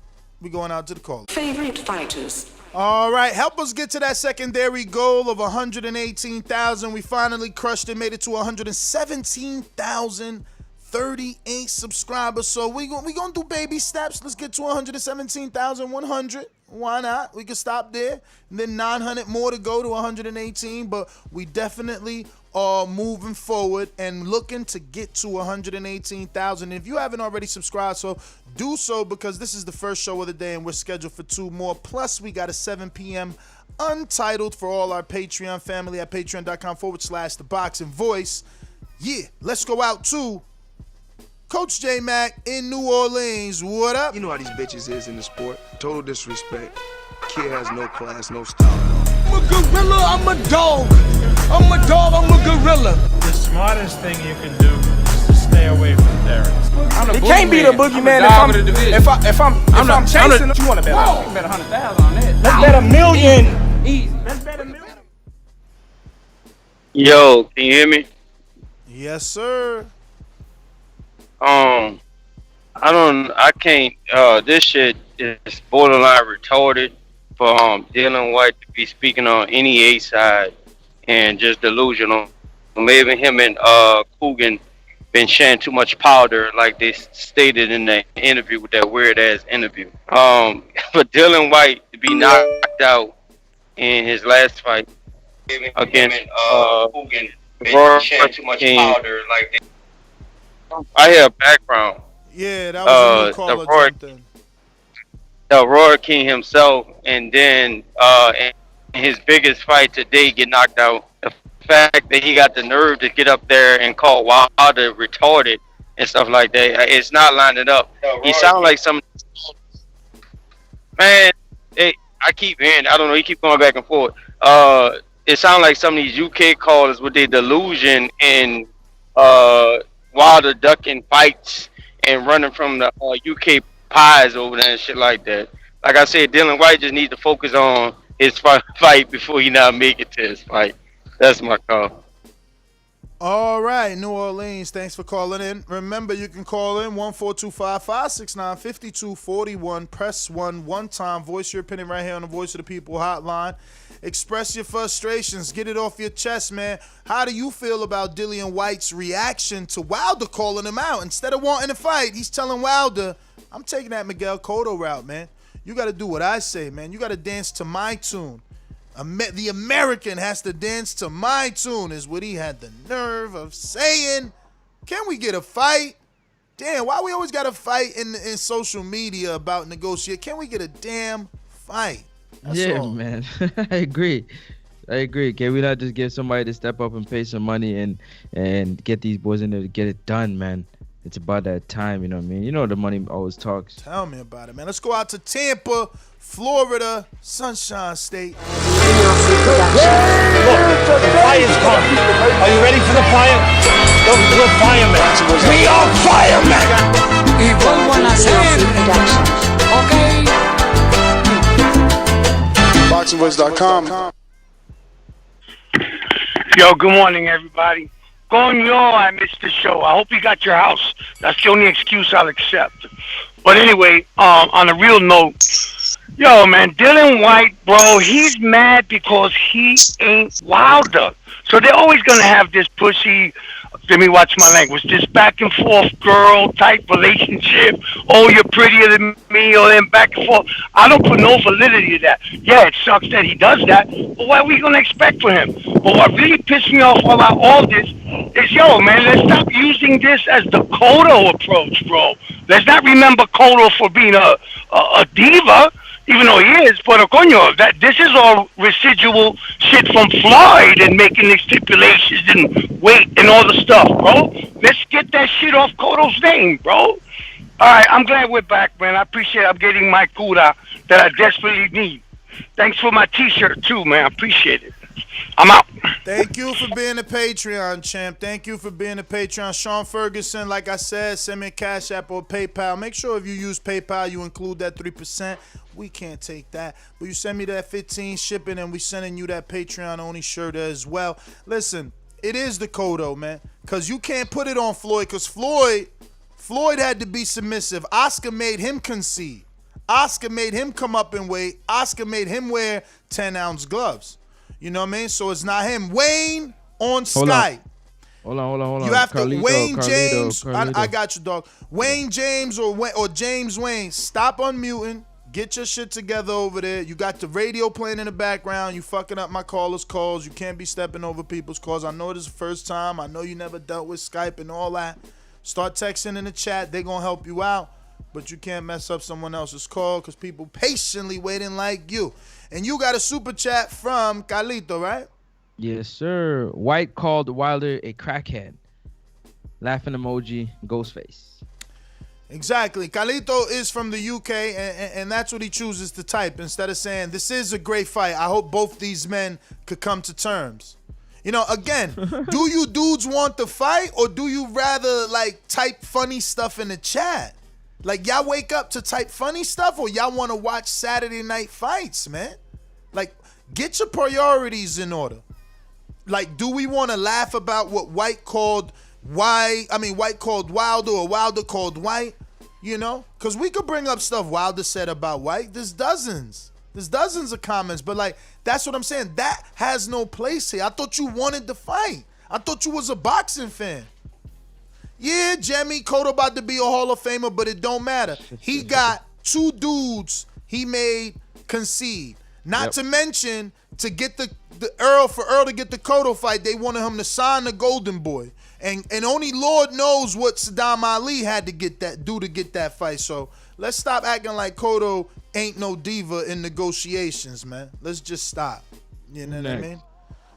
We're going out to the call. Favorite fighters. All right, help us get to that secondary goal of 118,000. We finally crushed it, made it to 117,038 subscribers. So we gonna do baby steps. Let's get to 117,100. Why not? We can stop there. And then 900 more to go to 118. But we definitely are moving forward and looking to get to 118,000. If you haven't already subscribed, so do so, because this is the first show of the day and we're scheduled for 2 more. Plus, we got a 7 p.m. Untitled for all our Patreon family at patreon.com/theboxingvoice. Yeah, let's go out to Coach J Mac in New Orleans. What up? You know how these bitches is in the sport. Total disrespect. Kid has no class, no style. I'm a gorilla, I'm a dog. I'm a dog, I'm a gorilla. The smartest thing you can do is to stay away from terrorists. It can't be the boogeyman if I'm chasing him. You want to bet? You can bet 100,000 on that. Let's bet $1 million. Easy. Let's bet $1 million. Yo, can you hear me? Yes, sir. I can't, this shit is borderline retarded for Dillian Whyte to be speaking on any A side and just delusional. Maybe him and Coogan been sharing too much powder, like they stated in the interview with that weird ass interview. For Dillian Whyte to be knocked out in his last fight against Coogan, been sharing too much powder, like they. I hear a background. Yeah, that was a new caller. The Royal King himself, and then in his biggest fight today, get knocked out. The fact that he got the nerve to get up there and call Wilder retarded and stuff like that, it's not lining up. He sounds like some man. I keep hearing. I don't know. He keep going back and forth. It sounds like some of these UK callers with their delusion and Wilder ducking fights and running from the UK pies over there and shit like that. Like I said, Dillian Whyte just needs to focus on his fight before he not make it to his fight. That's my call. All right, New Orleans, thanks for calling in. Remember, you can call in 14255695241. Press 1 one time. Voice your opinion right here on the Voice of the People hotline. Express your frustrations. Get it off your chest, man. How do you feel about Dillian Whyte's reaction to Wilder calling him out? Instead of wanting to fight, he's telling Wilder, I'm taking that Miguel Cotto route, man. You got to do what I say, man. You got to dance to my tune. The American has to dance to my tune, is what he had the nerve of saying. Can we get a fight? Damn, why we always got to fight in social media about negotiate? Can we get a damn fight? That's all. Man. I agree. Can we not just get somebody to step up and pay some money and get these boys in there to get it done, man? It's about that time, you know what I mean? You know the money always talks. Tell me about it, man. Let's go out to Tampa, Florida, Sunshine State. Look, the fire's coming. Are you ready for the fire? We're firemen. We are firemen. Okay. BoxingVoice.com. Yo, good morning, everybody. Coño, I missed the show. I hope you got your house. That's the only excuse I'll accept. But anyway, on a real note, yo, man, Dillian Whyte, bro, he's mad because he ain't Wilder. So they're always going to have this pussy, let me watch my language, this back and forth girl type relationship. Oh, you're prettier than me, or then back and forth. I don't put no validity to that. Yeah, it sucks that he does that, but what are we going to expect for him? But what really pissed me off about all this is, yo, man, let's stop using this as the Cotto approach, bro. Let's not remember Cotto for being a diva, even though he is, but coño, that this is all residual shit from Floyd and making the stipulations and weight and all the stuff, bro. Let's get that shit off Cotto's name, bro. All right, I'm glad we're back, man. I appreciate I'm getting my kuda that I desperately need. Thanks for my T-shirt, too, man. I appreciate it. I'm out. Thank you for being a Patreon, champ. Thank you for being a Patreon. Sean Ferguson, like I said, send me a Cash App or PayPal. Make sure if you use PayPal, you include that 3%. We can't take that. But you send me that 15 shipping, and we sending you that Patreon-only shirt as well. Listen, it is the Cotto, man, because you can't put it on Floyd, because Floyd had to be submissive. Oscar made him concede. Oscar made him come up in weight. Oscar made him wear 10-ounce gloves. You know what I mean? So it's not him. Wayne on Skype. Hold on. You have to Wayne Carlito, James. Carlito. I got you, dog. Wayne James or James Wayne. Stop unmuting. Get your shit together over there. You got the radio playing in the background. You fucking up my callers' calls. You can't be stepping over people's calls. I know this is the first time. I know you never dealt with Skype and all that. Start texting in the chat. They're going to help you out. But you can't mess up someone else's call because people patiently waiting like you. And you got a super chat from Carlito, right? Yes, sir. White called Wilder a crackhead. Laughing emoji, ghost face. Exactly. Carlito is from the UK, and that's what he chooses to type instead of saying, this is a great fight. I hope both these men could come to terms. You know, again, do you dudes want to fight, or do you rather, like, type funny stuff in the chat? Like, y'all wake up to type funny stuff, or y'all want to watch Saturday night fights, man? Like, get your priorities in order. Like, do we want to laugh about what White called White called Wilder, or Wilder called White? You know? Because we could bring up stuff Wilder said about White. There's dozens of comments, but, like, that's what I'm saying. That has no place here. I thought you wanted to fight. I thought you was a boxing fan. Yeah, Jemmy, Cotto about to be a Hall of Famer, but it don't matter. He got 2 dudes he made concede. Not to mention, to get the Earl to get the Cotto fight, they wanted him to sign the Golden Boy. And only Lord knows what Saddam Ali had to get that fight. So let's stop acting like Cotto ain't no diva in negotiations, man. Let's just stop. You know what I mean?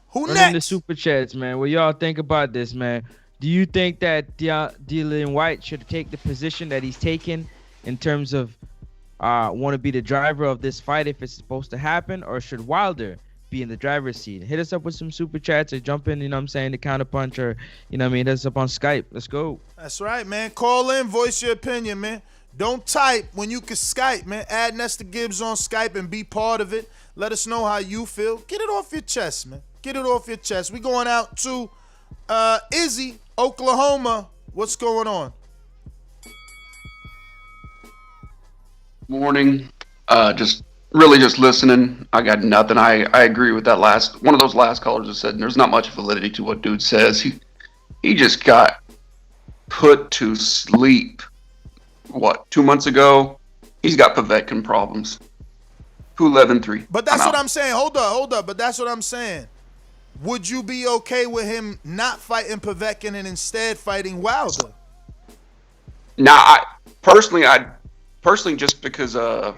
Who Running next? the super chats, man. What y'all think about this, man? Do you think that Dillian Whyte should take the position that he's taken in terms of want to be the driver of this fight if it's supposed to happen, or should Wilder be in the driver's seat? Hit us up with some super chats or jump in, you know what I'm saying, the counter punch, or, you know what I mean, hit us up on Skype. Let's go. That's right, man. Call in, voice your opinion, man. Don't type when you can Skype, man. Add Nesta Gibbs on Skype and be part of it. Let us know how you feel. Get it off your chest, man. Get it off your chest. We going out to Izzy, Oklahoma. What's going on? Morning. Just listening. I got nothing. I agree with that one of those last callers that said there's not much validity to what dude says. He just got put to sleep. 2 months ago? He's got Povetkin problems. 2-11-3. But that's what I'm saying. Hold up. But that's what I'm saying. Would you be okay with him not fighting Povetkin and instead fighting Wilder? Now, personally, just because, I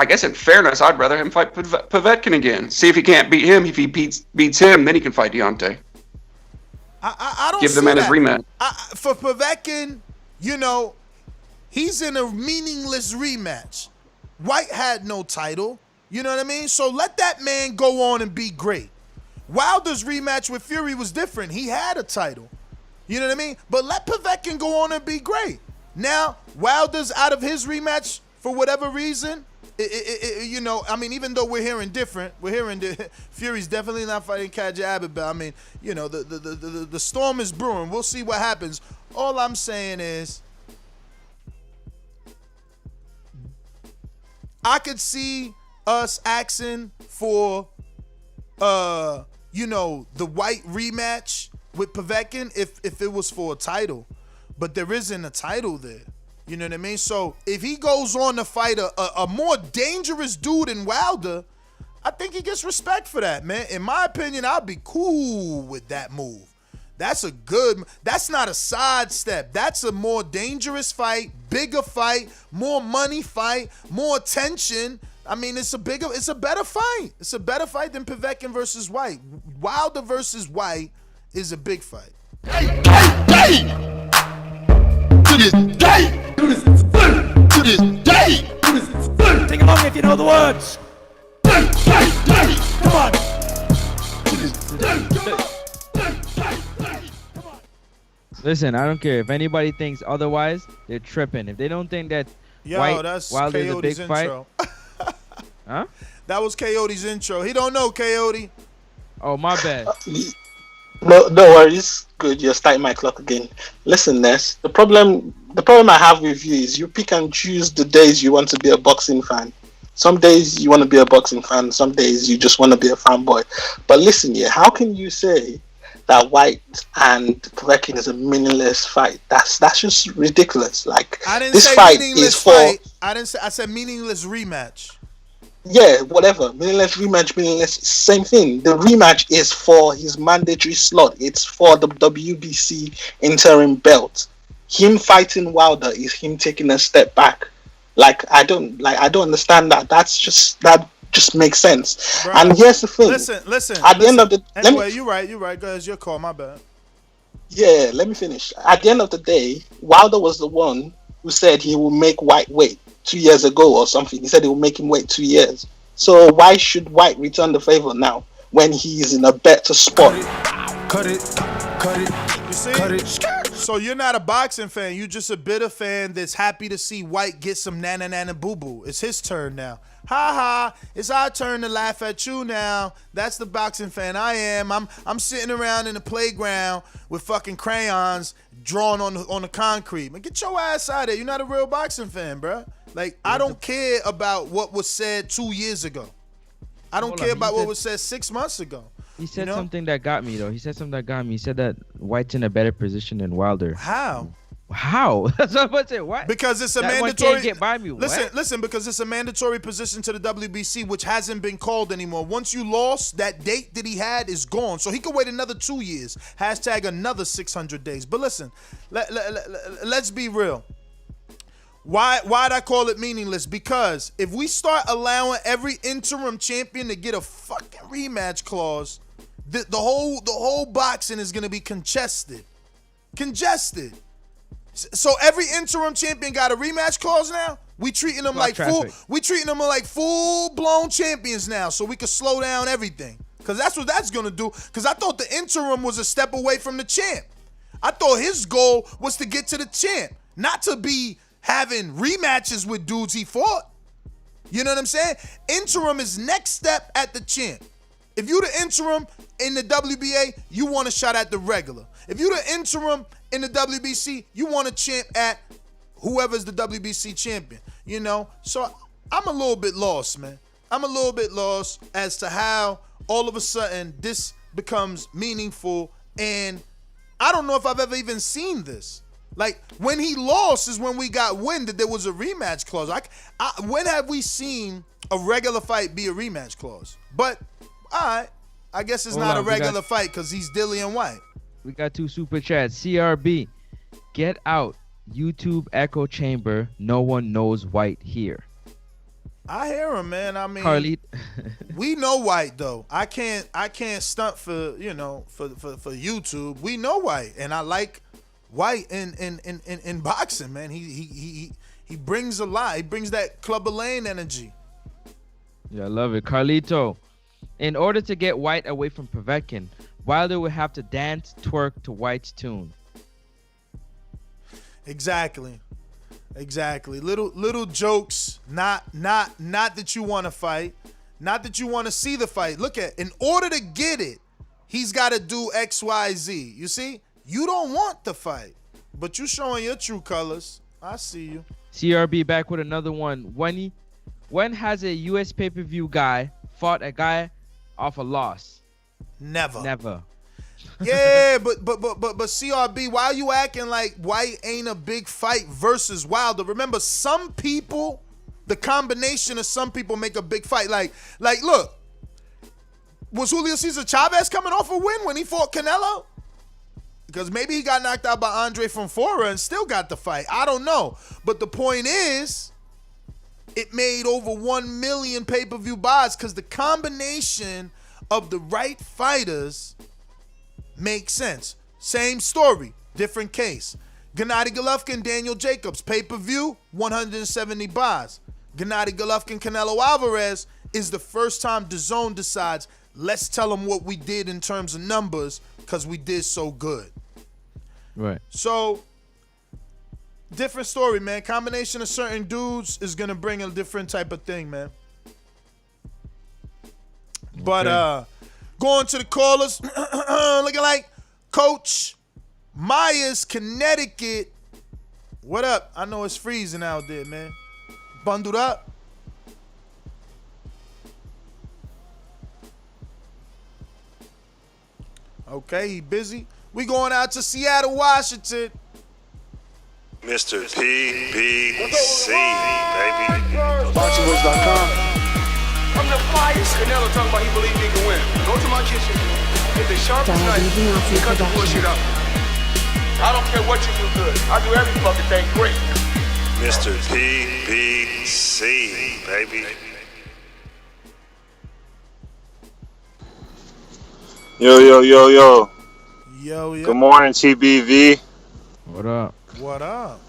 guess in fairness, I'd rather him fight Povetkin again. See if he can't beat him. If he beats him, then he can fight Deontay. I don't give the man his rematch. For Povetkin, you know, he's in a meaningless rematch. White had no title. You know what I mean? So let that man go on and be great. Wilder's rematch with Fury was different. He had a title. You know what I mean? But let Povetkin go on and be great. Now, Wilder's out of his rematch for whatever reason. You know, I mean, even though we're hearing Fury's definitely not fighting Kaja Abbott, but I mean, you know, the storm is brewing. We'll see what happens. All I'm saying is, I could see us asking for, you know, the White rematch with Povetkin if it was for a title, but there isn't a title there. You know what I mean? So if he goes on to fight a more dangerous dude than Wilder, I think he gets respect for that, man. In my opinion, I'd be cool with that move. That's not a sidestep. That's a more dangerous fight, bigger fight, more money fight, more attention. I mean, it's a better fight. It's a better fight than Povetkin versus White. Wilder versus White is a big fight. To this day, to this day. Sing along if you know the words. Come on. Listen, I don't care if anybody thinks otherwise. They're tripping. If they don't think that Wilder's a big intro. fight, huh? That was Coyote's intro. He don't know Coyote. Oh, my bad. No worries. Good, you're starting my clock again. Listen, Ness. The problem I have with you is you pick and choose the days you want to be a boxing fan. Some days you want to be a boxing fan. Some days you just want to be a fanboy. But listen, yeah, how can you say that White and Povetkin is a meaningless fight? That's just ridiculous. Like, I didn't this say fight meaningless is for. fight. I said meaningless rematch. Yeah, whatever. Meaningless rematch, meaningless, same thing. The rematch is for his mandatory slot. It's for the WBC interim belt. Him fighting Wilder is him taking a step back. I don't understand that. That just makes sense. Bro, and here's the thing. Listen. At the end of the anyway, you're right. Go ahead, it's your call. My bad. Yeah, let me finish. At the end of the day, Wilder was the one who said he will make White wait 2 years ago or something. He said he will make him wait 2 years. So why should White return the favor now when he's in a better spot? Cut it. You see? Cut it. So you're not a boxing fan. You're just a bitter fan that's happy to see White get some nana boo boo. It's his turn now. Ha ha! It's our turn to laugh at you now. That's the boxing fan I am. I'm sitting around in the playground with fucking crayons drawn on the concrete. Man, get your ass out of there. You're not a real boxing fan, bro. Like, I don't care about what was said 2 years ago. I don't care about what was said 6 months ago. He said something that got me, though. He said that White's in a better position than Wilder. How? That's what I'm about to say. What? Because it's a that mandatory. One can't get by me. Listen. Because it's a mandatory position to the WBC, which hasn't been called anymore. Once you lost, that date that he had is gone. So he could wait another 2 years. # another 600 days. But listen, let's be real. Why'd I call it meaningless? Because if we start allowing every interim champion to get a fucking rematch clause, the whole boxing is gonna be congested. So every interim champion got a rematch clause now. We treating them like full blown champions now, so we can slow down everything. Cause that's what that's gonna do. Cause I thought the interim was a step away from the champ. I thought his goal was to get to the champ, not to be having rematches with dudes he fought. You know what I'm saying? Interim is next step at the champ. If you the interim in the WBA, you want a shot at the regular. If you the interim in the WBC, you want a champ at whoever's the WBC champion. You know? So I'm a little bit lost, man. I'm a little bit lost as to how all of a sudden this becomes meaningful, and I don't know if I've ever even seen this. Like, when he lost is when we got wind that there was a rematch clause. When have we seen a regular fight be a rematch clause? But, all right, I guess it's not a regular fight because he's Dillian Whyte. We got 2 super chats. CRB, get out. YouTube echo chamber. No one knows White here. I hear him, man. I mean, Carly, we know White though. I can't stunt for for YouTube. We know White, and I like White in boxing, man. He brings a lot. He brings that Clubber Lane energy. Yeah, I love it. Carlito, in order to get White away from Povetkin, Wilder would have to dance, twerk to White's tune. Exactly. Little jokes, not that you want to fight, not that you want to see the fight. Look at, in order to get it, he's got to do X, Y, Z. You see? You don't want the fight, but you showing your true colors. I see you. CRB back with another one. When has a US pay-per-view guy fought a guy off a loss? Never. Yeah, but CRB, why are you acting like White ain't a big fight versus Wilder? Remember, some people, the combination of some people make a big fight. Like look, was Julio Cesar Chavez coming off a win when he fought Canelo? Because maybe he got knocked out by Andre Fonfora and still got the fight. I don't know. But the point is, it made over 1 million pay-per-view buys because the combination of the right fighters makes sense. Same story, different case. Gennady Golovkin, Daniel Jacobs, pay-per-view, 170 buys. Gennady Golovkin, Canelo Alvarez is the first time DAZN decides, let's tell them what we did in terms of numbers because we did so good. Right. So, different story, man. Combination of certain dudes is going to bring a different type of thing, man. But, going to the callers, looking like Coach Myers, Connecticut. What up? I know it's freezing out there, man. Bundled up. Okay, he busy. We going out to Seattle, Washington. Mr. PBC, baby. BoxingVoice.com. I'm the flyest. Canelo talking about he believe he can win. Go to my kitchen. Get the sharpest knife and cut the bullshit up. I don't care what you do good. I do every fucking thing great. Mr. PBC, baby. Yo. Yo. Good morning, TBV. What up? What up?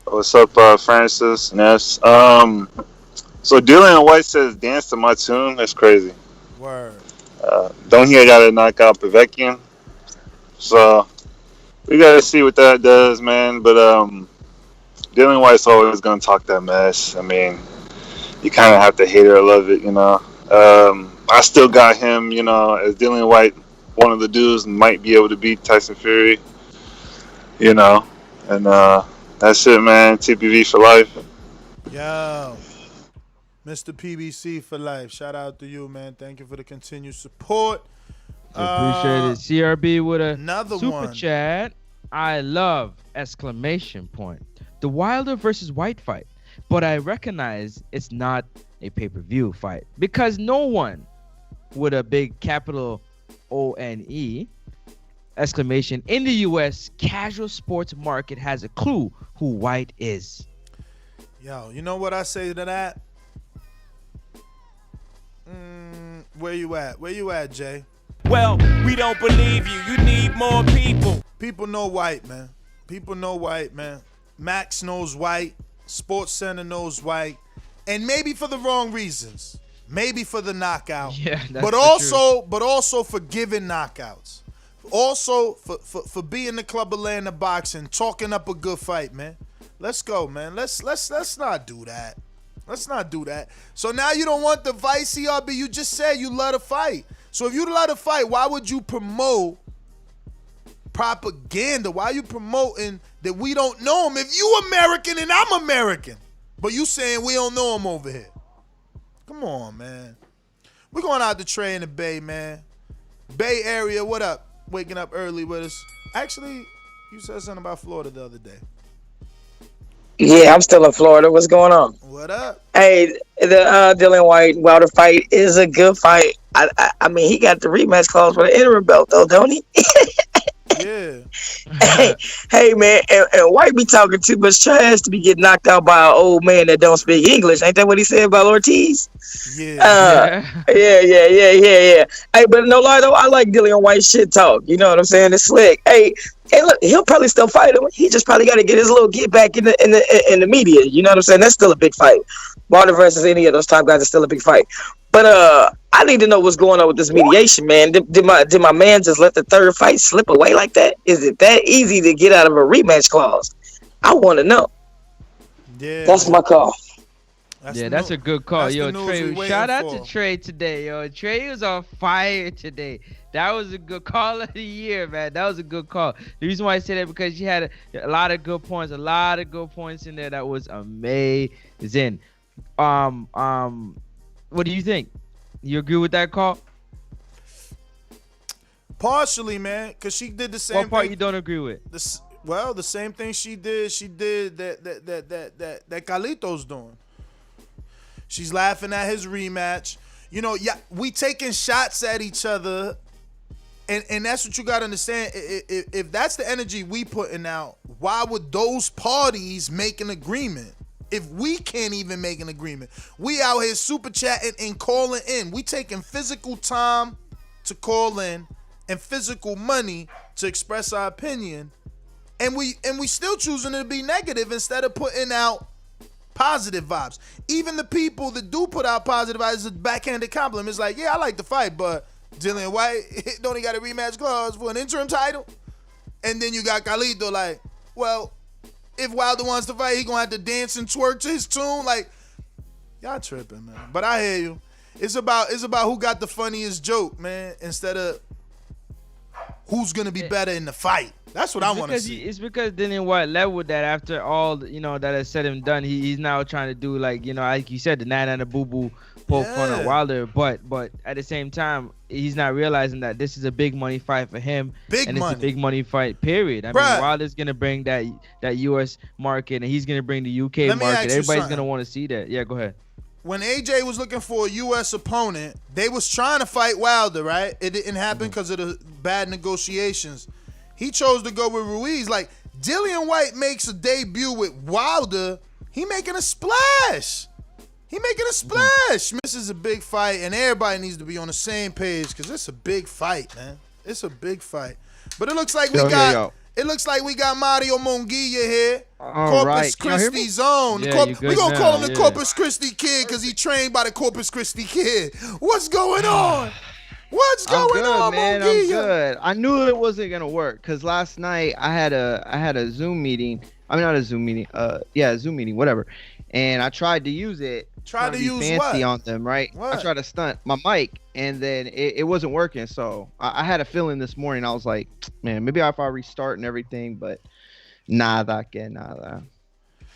What's up, Francis, Ness? So Dillian Whyte says, dance to my tune. That's crazy. Word. Don't hear got to knock out Povetkin. So we got to see what that does, man. But Dillian Whyte's always going to talk that mess. I mean, you kind of have to hate it or love it, you know. I still got him, you know, as Dillian Whyte, one of the dudes might be able to beat Tyson Fury, you know. And that's it, man. TPV for life. Yo. Mr. PBC for life. Shout out to you, man. Thank you for the continued support. Appreciate it. CRB with another super one. chat. I love ! The Wilder versus Whyte fight, but I recognize it's not a pay-per-view fight because no one with a big capital ONE exclamation in the U.S. casual sports market has a clue who Whyte is. Yo, you know what I say to that? Where you at? Where you at, Jay? Well, we don't believe you. You need more people. People know Whyte, man. People know Whyte, man. Max knows Whyte. Sports Center knows Whyte. And maybe for the wrong reasons. Maybe for the knockout. Yeah, that's but also for giving knockouts. Also for being the Club of Land of Boxing, talking up a good fight, man. Let's go, man. Let's not do that. Let's not do that. So now you don't want the fight, CRB. You just said you love to fight. So if you love to fight, why would you promote propaganda? Why are you promoting that we don't know him? If you American and I'm American, but you saying we don't know him over here. Come on, man. We're going out to Trey in the Bay, man. Bay Area, what up? Waking up early with us. Actually, you said something about Florida the other day. Yeah, I'm still in Florida. What's going on? What up? Hey, the Dillian Whyte Wilder fight is a good fight. I mean, he got the rematch clause for the interim belt, though, don't he? Yeah. hey, man, and Whyte be talking too much trash to be getting knocked out by an old man that don't speak English. Ain't that what he said about Ortiz? Yeah. Yeah. Hey, but no lie though, I like Dillian Whyte shit talk. You know what I'm saying? It's slick. Hey, look, he'll probably still fight him. He just probably got to get his little get back in the media. You know what I'm saying? That's still a big fight. Wilder versus any of those top guys is still a big fight. But I need to know what's going on with this mediation, man. Did my man just let the third fight slip away like that? Is it that easy to get out of a rematch clause? I want to know. Yeah, that's my call. That's a good call. Yo, Trey, shout out to Trey today. Yo, Trey was on fire today. That was a good call of the year, man. That was a good call. The reason why I say that because you had a lot of good points, in there that was amazing. What do you think? You agree with that call? Partially, man, because she did the same. What part thing. you don't agree with? The same thing she did that Carlito's doing. She's laughing at his rematch. You know, yeah, we taking shots at each other, and that's what you gotta understand. If that's the energy we putting out, why would those parties make an agreement? If we can't even make an agreement, we out here super chatting and calling in. We taking physical time to call in and physical money to express our opinion, and we still choosing to be negative instead of putting out positive vibes. Even the people that do put out positive vibes is a backhanded compliment. It's like, yeah, I like the fight, but Dillian Whyte don't he got a rematch clause for an interim title? And then you got Carlito like, well, if Wilder wants to fight, he gonna have to dance and twerk to his tune. Like, y'all tripping, man. But I hear you. It's about who got the funniest joke, man. Instead of who's gonna be better in the fight. That's what I want to see. It's because Dillian Whyte led with that after all, that is said and done. He's now trying to do like you said, the nana boo boo poke fun at Wilder, but at the same time, he's not realizing that this is a big money fight for him. It's a big money fight, period. I mean, Wilder's gonna bring that U.S. market, and he's gonna bring the U.K. market. Everybody's gonna want to see that. Yeah, go ahead. When AJ was looking for a U.S. opponent, they was trying to fight Wilder, right? It didn't happen because of the bad negotiations. He chose to go with Ruiz. Like, Dillian Whyte makes a debut with Wilder. He making a splash. This is a big fight, and everybody needs to be on the same page because it's a big fight, man. It's a big fight. But it looks like we got Mario Monguia here. Corpus Christi zone. Yeah, we gonna call him the Corpus Christi kid because he trained by the Corpus Christi kid. What's going on? What's going on, man? Monguia? I'm good. I knew it wasn't gonna work because last night I had a Zoom meeting. I mean, not a Zoom meeting. Zoom meeting, whatever. And I tried to use it. Tried to use fancy what? on them, right? What? I tried to stunt my mic, and then it wasn't working. So I had a feeling this morning. I was like, man, maybe if I restart and everything, but nada.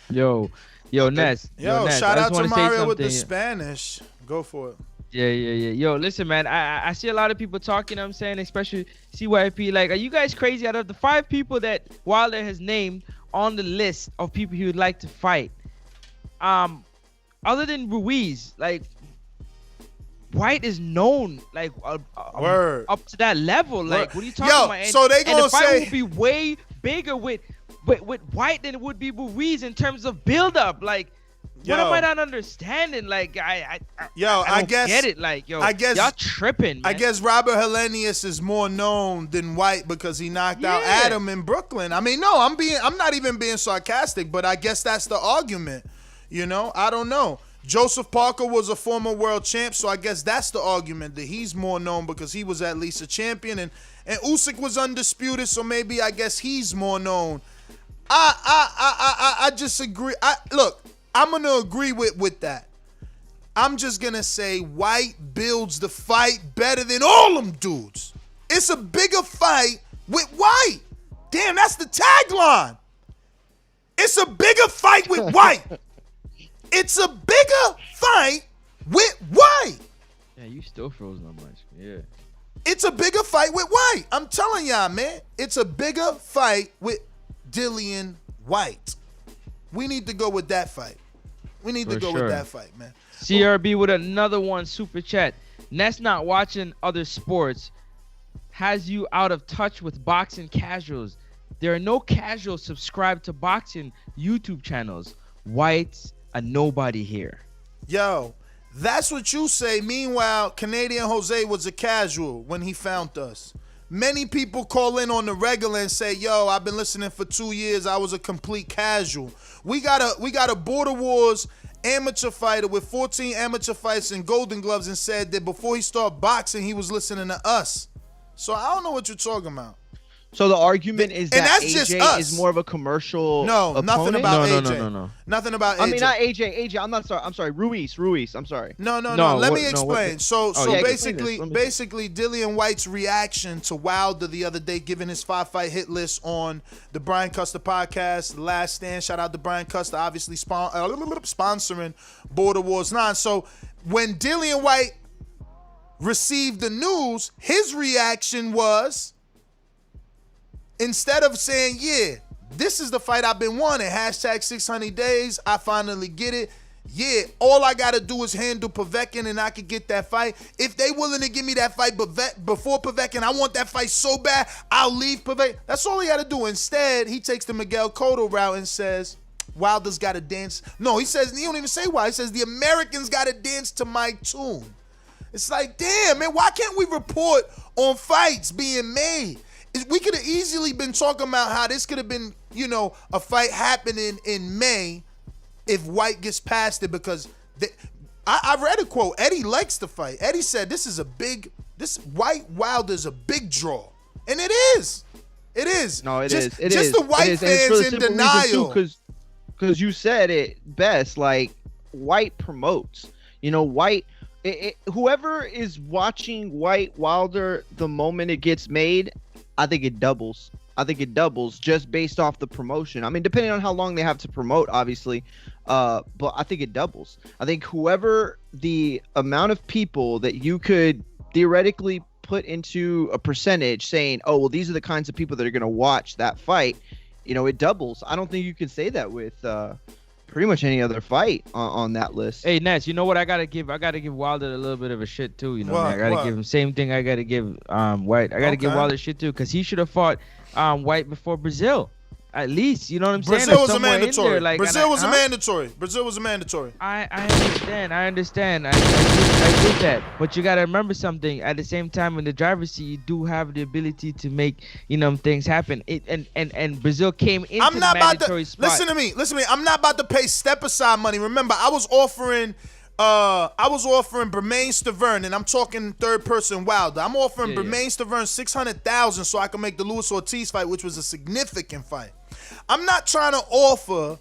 Yo, Ness. Yo, shout out to Mario with the Spanish. Go for it. Yeah. Yo, listen, man. I see a lot of people talking. I'm saying, especially CYP. Like, are you guys crazy? Out of the 5 people that Wilder has named on the list of people he would like to fight, other than Ruiz, like, Whyte is known like up to that level. Like, what are you talking about? And, so they gonna the fight say will be way bigger with Whyte than it would be Ruiz in terms of build up. Like, what am I not understanding? Like, I don't get it. Like, I guess y'all tripping, man. I guess Robert Helenius is more known than Whyte because he knocked out Adam in Brooklyn. I mean, no, I'm not even being sarcastic, but I guess that's the argument. I don't know. Joseph Parker was a former world champ, so I guess that's the argument, that he's more known because he was at least a champion, and Usyk was undisputed, so maybe I guess he's more known. I just agree. Look, I'm gonna agree with that. I'm just gonna say Whyte builds the fight better than all them dudes. It's a bigger fight with Whyte. Damn, that's the tagline. It's a bigger fight with Whyte. It's a bigger fight with Whyte. Yeah, you still frozen on my screen. Yeah. It's a bigger fight with Whyte. I'm telling y'all, man. It's a bigger fight with Dillian Whyte. We need to go with that fight. We need to go with that fight, man. CRB with another one, super chat. Ness not watching other sports has you out of touch with boxing casuals. There are no casuals subscribed to boxing YouTube channels. Whyte's a nobody here. Yo, that's what you say. Meanwhile, Canadian Jose was a casual when he found us. Many people call in on the regular and say, yo, I've been listening for 2 years. I was a complete casual. We got a Border Wars amateur fighter with 14 amateur fights and Golden Gloves and said that before he started boxing, he was listening to us. So I don't know what you're talking about. So the argument is that that's AJ just us. is more of a commercial opponent? Nothing about AJ. No. Nothing about AJ. I mean, not AJ. I'm sorry. Ruiz. I'm sorry. No. Let me explain. Basically, Dillian Whyte's reaction to Wilder the other day, giving his 5-fight hit list on the Brian Custer podcast, Last Stand. Shout out to Brian Custer, obviously sponsoring Border Wars 9. So when Dillian Whyte received the news, his reaction was, instead of saying, yeah, this is the fight I've been wanting, hashtag 600 days, I finally get it. Yeah, all I got to do is handle Povetkin and I could get that fight. If they willing to give me that fight before Povetkin, I want that fight so bad, I'll leave Povetkin. That's all he got to do. Instead, he takes the Miguel Cotto route and says, Wilder's got to dance. No, he don't even say why. He says, the Americans got to dance to my tune. It's like, damn, man, why can't we report on fights being made? We could have easily been talking about how this could have been, a fight happening in May if Whyte gets past it, because I read a quote. Eddie likes the fight. Eddie said this Whyte Wilder's a big draw. And it is. It is. No, it is. It just is. the Whyte fans in denial. Because you said it best, like, Whyte promotes. Whyte, whoever is watching Whyte Wilder the moment it gets made, I think it doubles. I think it doubles just based off the promotion. I mean, depending on how long they have to promote, obviously. But I think it doubles. I think whoever the amount of people that you could theoretically put into a percentage saying, oh, well, these are the kinds of people that are going to watch that fight, you know, it doubles. I don't think you can say that with pretty much any other fight on that list. Hey, Ness, you know what I gotta give? I gotta give Wilder a little bit of a shit too. You know, man. I gotta give him same thing. I gotta give Whyte. I gotta give Wilder shit too, because he should have fought Whyte before Brazil. At least, you know what I'm saying? Brazil was a mandatory. There, like, Brazil was a mandatory. Brazil was a mandatory. I understand. I get that. But you got to remember something. At the same time, in the driver's seat, you do have the ability to make, you know, things happen. And Brazil came into the mandatory spot. Listen to me. I'm not about to pay step aside money. Remember, I was offering Bermain Stavern, and I'm talking third person Wilder. I'm offering Bermain Stavern $600,000 so I can make the Luis Ortiz fight, which was a significant fight. I'm not trying to offer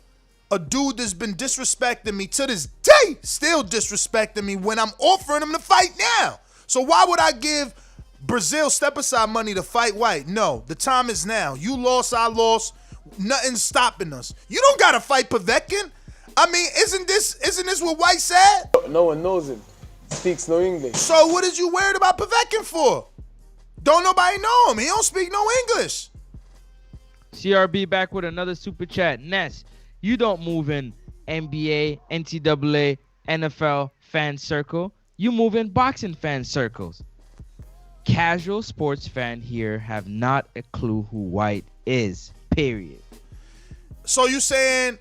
a dude that's been disrespecting me to this day, still disrespecting me, when I'm offering him to fight now. So why would I give Brazil step aside money to fight Whyte? No, the time is now. You lost, I lost. Nothing's stopping us. You don't gotta fight Povetkin. I mean, isn't this what Whyte said? No one knows him. Speaks no English. So what is you worried about Povetkin for? Don't nobody know him. He don't speak no English. CRB back with another super chat. Ness, you don't move in NBA, NCAA, NFL fan circle. You move in boxing fan circles. Casual sports fan here have not a clue who Whyte is. Period. So you saying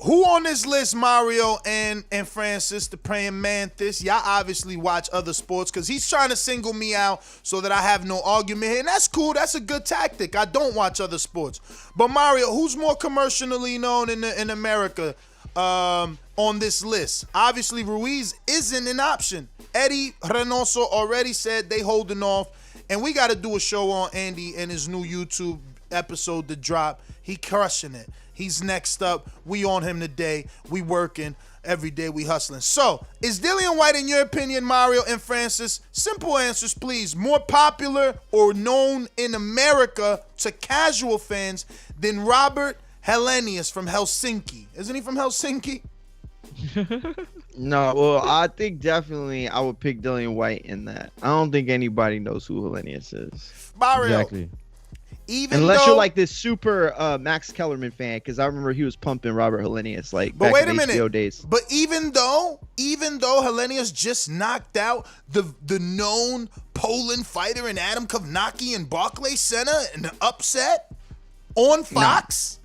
who on this list, Mario and Francis, the praying mantis? Y'all obviously watch other sports, because he's trying to single me out so that I have no argument here. And that's cool. That's a good tactic. I don't watch other sports. But Mario, who's more commercially known in America on this list? Obviously, Ruiz isn't an option. Eddie Reynoso already said they holding off. And we got to do a show on Andy and his new YouTube episode to drop. He crushing it. He's next up. We on him today. We working every day. We hustling. So, is Dillian Whyte, in your opinion, Mario and Francis, simple answers, please, more popular or known in America to casual fans than Robert Helenius from Helsinki? Isn't he from Helsinki? No, well, I think definitely I would pick Dillian Whyte in that. I don't think anybody knows who Helenius is. Mario. Exactly. Unless you're like this super Max Kellerman fan, because I remember he was pumping Robert Helenius like back in HBO days. But even though Helenius just knocked out the known Poland fighter in Adam Kovnacki in Barclays Center in the upset on Fox?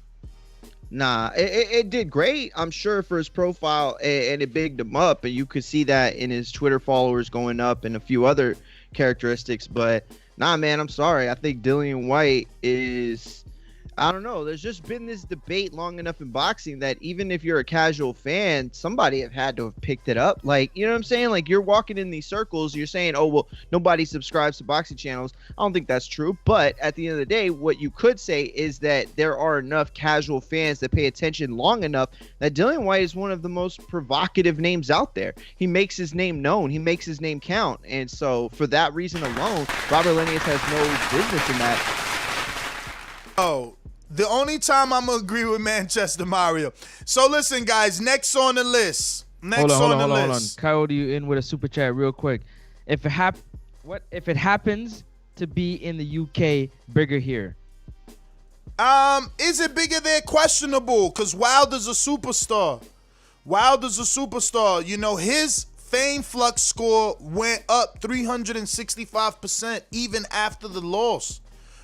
Nah, it did great, I'm sure, for his profile, and it bigged him up, and you could see that in his Twitter followers going up and a few other characteristics, but nah, man, I'm sorry. I think Dillian Whyte is, I don't know. There's just been this debate long enough in boxing that even if you're a casual fan, somebody have had to have picked it up. Like, you know what I'm saying? Like, you're walking in these circles, you're saying, oh, well, nobody subscribes to boxing channels. I don't think that's true. But at the end of the day, what you could say is that there are enough casual fans that pay attention long enough that Dillian Whyte is one of the most provocative names out there. He makes his name known. He makes his name count. And so for that reason alone, Robert Helenius has no business in that. Oh, the only time I'm going to agree with Manchester Mario. So listen, guys, next on the list. Hold on. Coyote, you in with a super chat real quick. If it happens to be in the UK, bigger here? Is it bigger there? Questionable, because Wilder's a superstar. You know, his Fame Flux score went up 365% even after the loss.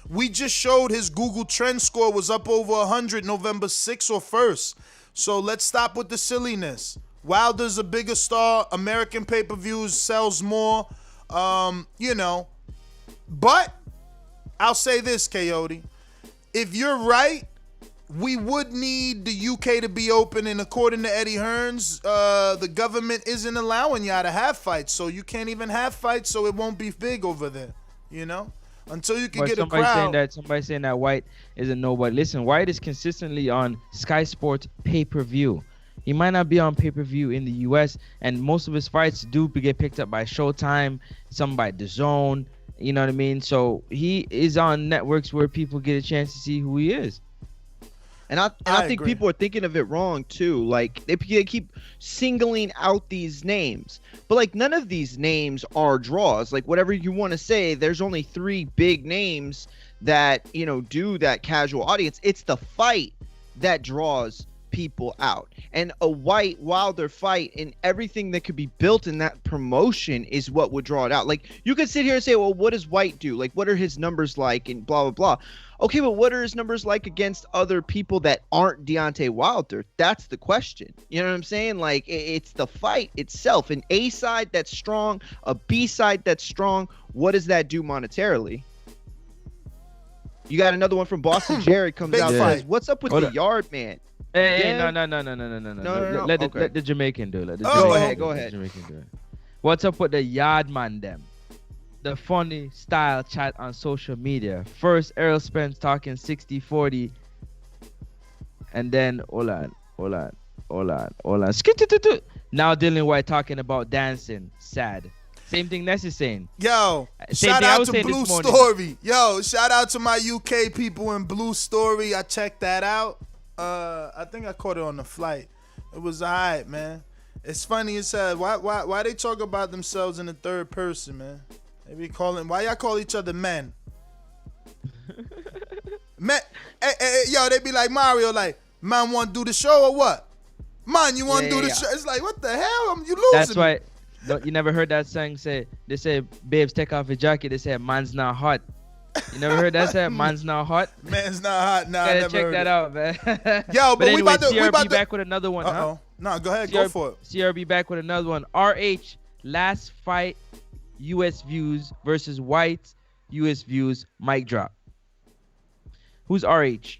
We just showed his Google Trend score was up over 100 November 6th or 1st. So let's stop with the silliness. Wilder's a bigger star. American pay-per-views sells more. You know. But I'll say this, Coyote. If you're right, we would need the UK to be open. And according to Eddie Hearns, the government isn't allowing y'all to have fights. So you can't even have fights, so it won't be big over there. You know? Until you can get a crowd. Somebody saying that Whyte isn't nobody. Listen, Whyte is consistently on Sky Sports pay-per-view. He might not be on pay-per-view in the U.S., and most of his fights do get picked up by Showtime, some by Dazn, You know what I mean? So he is on networks where people get a chance to see who he is. And I think people are thinking of it wrong too. Like they keep singling out these names, but like none of these names are draws. Like whatever you want to say, there's only 3 big names that do that casual audience. It's the fight that draws people out, and a Whyte Wilder fight and everything that could be built in that promotion is what would draw it out. Like you could sit here and say, well, what does Whyte do? Like what are his numbers like and blah blah blah. Okay, but what are his numbers like against other people that aren't Deontay Wilder? That's the question. You know what I'm saying? Like it's the fight itself. An A side that's strong, a B side that's strong. What does that do monetarily? You got another one from Boston. Jared comes out and says, "What's up with the yard man?" Hey, no. Let the Jamaican do it. Go ahead. Jamaican do it. What's up with the yard man them? The funny style chat on social media. First, Errol Spence talking 60-40. And then, hold on. Now Dillian Whyte talking about dancing. Sad. Same thing Ness is saying. Yo, shout out to Blue Story. Yo, shout out to my UK people in Blue Story. I checked that out. I think I caught it on the flight. It was alright, man. It's funny as hell. Why they talk about themselves in the third person, man? They be calling. Why y'all call each other men? Man, yo, they be like Mario, like, man, want to do the show or what? Man, you want to do the show? It's like, what the hell? You losing. That's why. You never heard that song say? They say, babes, take off your jacket. They say, man's not hot. You never heard that say? Man's not hot. Man's not hot. Nah, I never check heard that out, man. Yo, but anyway, we about to back with another one. Uh-oh. Huh? No, go ahead. Go for it. CRB back with another one. RH last fight. U.S. views versus Whyte. U.S. views. Mic drop. Who's RH?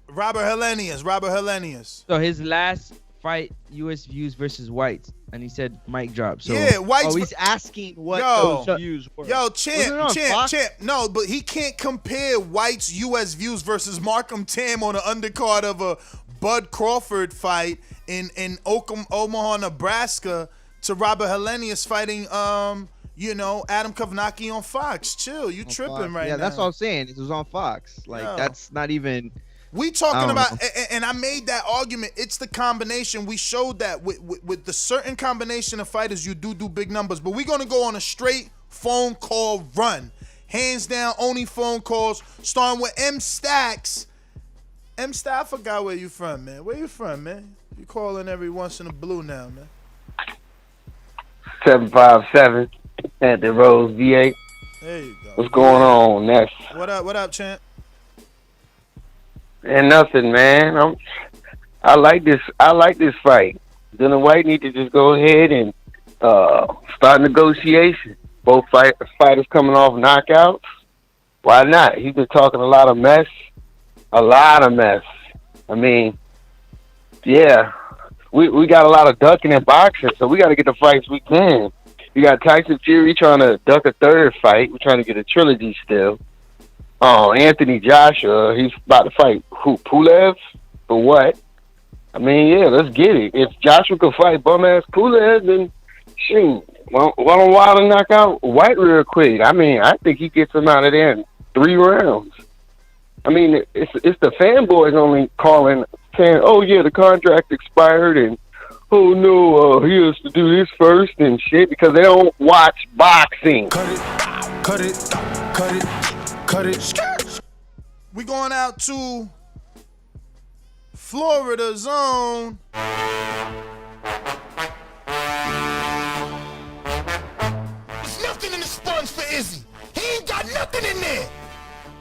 Robert Helenius. So his last fight, U.S. views versus Whyte, and he said mic drop. So yeah, Whyte's. He's asking what those views were. Yo, champ. No, but he can't compare Whyte's U.S. views versus Markham Tam on the undercard of a Bud Crawford fight in Omaha, Nebraska, to Robert Helenius fighting Adam Kovnacki on Fox. Chill, you tripping Fox. right now. Yeah, that's what I'm saying. It was on Fox. Like that's not even. We talking about, and I made that argument. It's the combination. We showed that with the certain combination of fighters, you do big numbers. But we're gonna go on a straight phone call run, hands down, only phone calls. Starting with M Stacks. M Stacks, I forgot where you from, man. Where you from, man? You calling every once in a blue now, man. 757 at the Rose V8. There you go. What's going on, Ness? What up, champ? And nothing, man. I like this fight. Dillian Whyte need to just go ahead and start negotiation. Both fighters coming off knockouts. Why not? He's been talking a lot of mess. I mean, yeah, we got a lot of ducking in boxing, so we got to get the fights we can. You got Tyson Fury trying to duck a third fight. We're trying to get a trilogy still. Anthony Joshua, he's about to fight Pulev for what? I mean, yeah, let's get it. If Joshua could fight bum-ass Pulev, then shoot. Why don't Wilder knock out Whyte real quick? I mean, I think he gets him out of there in 3 rounds. I mean, it's the fanboys only calling, saying, oh, yeah, the contract expired, and oh, no, he has to do this first and shit, because they don't watch boxing. Cut it. We going out to Florida zone. There's nothing in the sponge for Izzy. He ain't got nothing in there.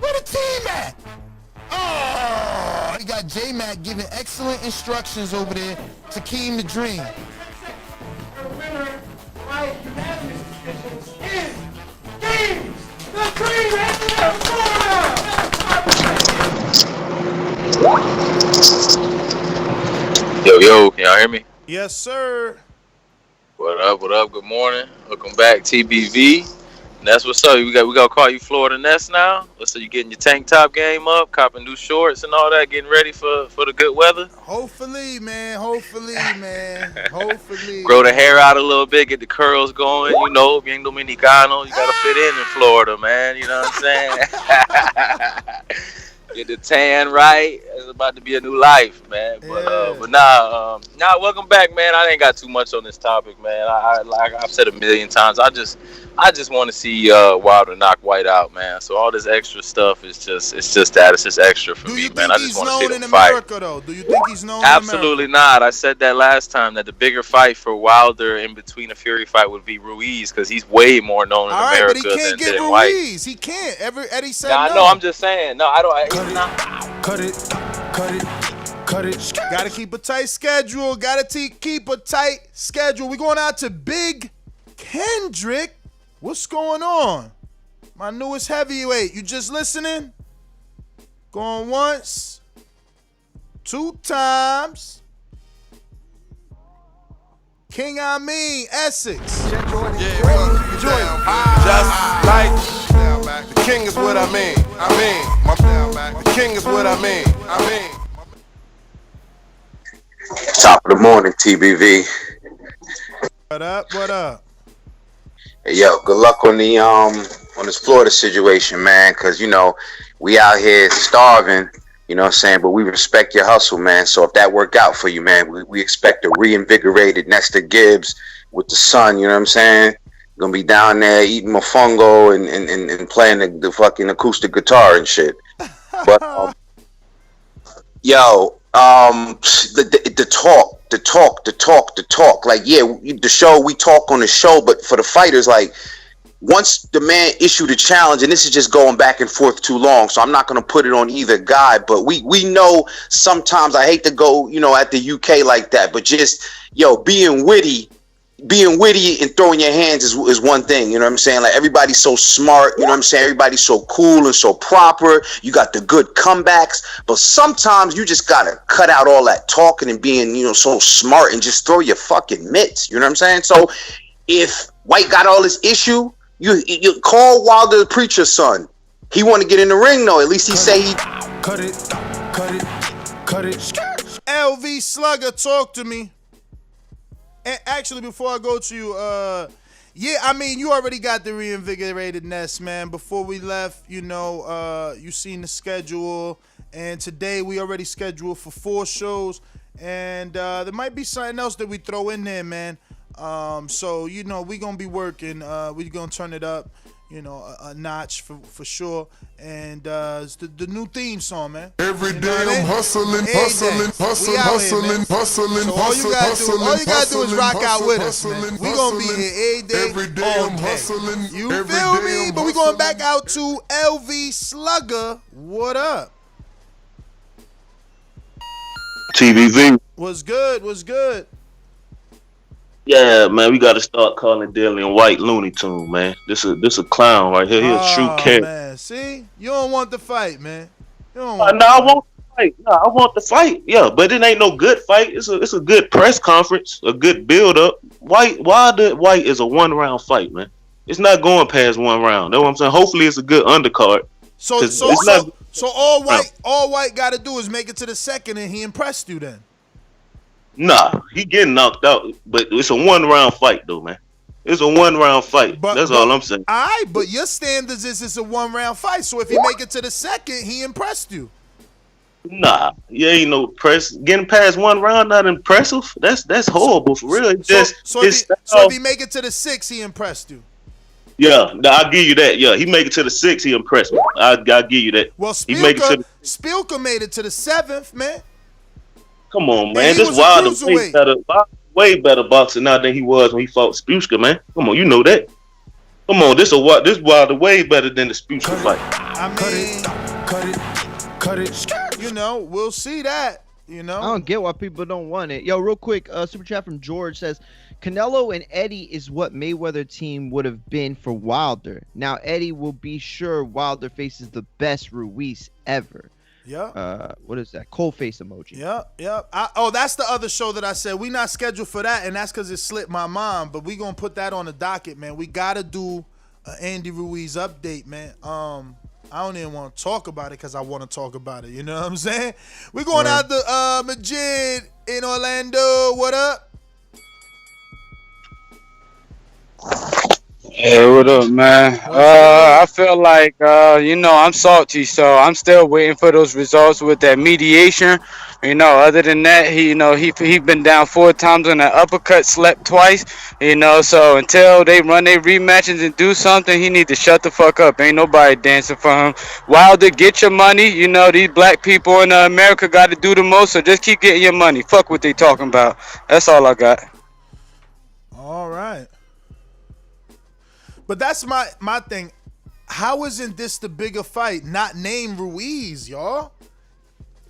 Where the team at? Oh, he got J-Mac giving excellent instructions over there to Keem the Dream. Yo, can y'all hear me? Yes, sir. What up? Good morning. Welcome back, TBV. That's what's up. We gonna call you Florida Nest now. So you getting your tank top game up, copping new shorts and all that, getting ready for the good weather. Hopefully, man. Hopefully. Grow the hair out a little bit, get the curls going. You know, being Dominicano, you gotta fit in Florida, man. You know what I'm saying? Get the tan right. It's about to be a new life, man. But nah. Welcome back, man. I ain't got too much on this topic, man. Like I've said a million times, I just want to see Wilder knock White out, man. So all this extra stuff is just that. It's just extra for me, man. I just want to see them fight. America, though? Do you think he's known? Absolutely not. I said that last time that the bigger fight for Wilder in between a Fury fight would be Ruiz because he's way more known in America but he can't than get Dillian Ruiz. Whyte. He can't. Eddie said no. I know. I'm just saying. No, I don't. Cut it. Gotta keep a tight schedule. Keep a tight schedule. We're going out to Big Kendrick. What's going on? My newest heavyweight. You just listening? Going once. 2 times. King Essex. Just like the king is what I mean. The king is what I mean. Top of the morning, TBV. What up? Hey, yo, good luck on this Florida situation, man. Cause we out here starving. You know what I'm saying? But we respect your hustle, man. So if that worked out for you, man, we expect a reinvigorated Nestor Gibbs with the sun. You know what I'm saying? Gonna be down there eating mofongo and playing the fucking acoustic guitar and shit. But the talk. Like, yeah, the show, we talk on the show, but for the fighters, like, once the man issued a challenge, and this is just going back and forth too long, so I'm not going to put it on either guy, but we know sometimes, I hate to go, at the UK like that, but just, being witty and throwing your hands is one thing, you know what I'm saying? Like, everybody's so smart, you know what I'm saying? Everybody's so cool and so proper. You got the good comebacks, but sometimes you just got to cut out all that talking and being, so smart and just throw your fucking mitts, you know what I'm saying? So if White got all this issue, you call Wilder the preacher's son. He want to get in the ring, though. At least he say he... Cut it. LV Slugger, talk to me. And actually, before I go to you, you already got the reinvigorated Nest, man. Before we left, you seen the schedule. And today we already scheduled for 4 shows. And there might be something else that we throw in there, man. So, we going to be working. We going to turn it up, a notch for sure. And it's the new theme song, man. Every day I'm hustling. So all you gotta do is rock out with us, man. We gonna be here every day, all day. Hustling. You feel me? But we going back out to LV Slugger. What up? TBV. What's good? Yeah, man, we got to start calling Dillian Whyte Looney Tune, man. This a clown right here. He a true character. Man, see, you don't want the fight, man. I want the fight. No, I want the fight. Yeah, but it ain't no good fight. It's a good press conference, a good build up. White is a 1-round fight, man. It's not going past 1 round. That's what I'm saying. Hopefully, it's a good undercard. So all White got to do is make it to the second, and he impressed you then. Nah, he getting knocked out, but it's a 1-round fight though, man. It's a 1-round fight. That's all I'm saying. All right, but your standards is it's a 1-round fight. So if he make it to the second, he impressed you. Nah, you ain't no press. Getting past 1 round not impressive. That's horrible for real. So if he make it to the 6, he impressed you. Yeah, I'll give you that. Yeah, he make it to the 6, he impressed me. I'll give you that. Well, Spielka made it to the 7th, man. Come on, man. This Wilder way better boxer now than he was when he fought Spielka, man. Come on, you know that. Come on, this Wilder way better than the Spielka fight. I mean, cut it. We'll see that. I don't get why people don't want it. Yo, real quick, super chat from George says, Canelo and Eddie is what Mayweather team would have been for Wilder. Now Eddie will be sure Wilder faces the best Ruiz ever. Yeah. What is that? Cold face emoji. Yeah. That's the other show that I said we not scheduled for that, and that's because it slipped my mind. But we gonna put that on the docket, man. We gotta do Andy Ruiz update, man. I don't even want to talk about it because I want to talk about it. You know what I'm saying? We're going out to Majid in Orlando. What up? Hey, what up, man? I feel like, I'm salty, so I'm still waiting for those results with that mediation. Other than that, he been down 4 times on that uppercut, slept twice. So until they run their rematches and do something, he need to shut the fuck up. Ain't nobody dancing for him. Wilder, get your money. These black people in America got to do the most, so just keep getting your money. Fuck what they talking about. That's all I got. All right. But that's my thing. How isn't this the bigger fight? Not named Ruiz, y'all.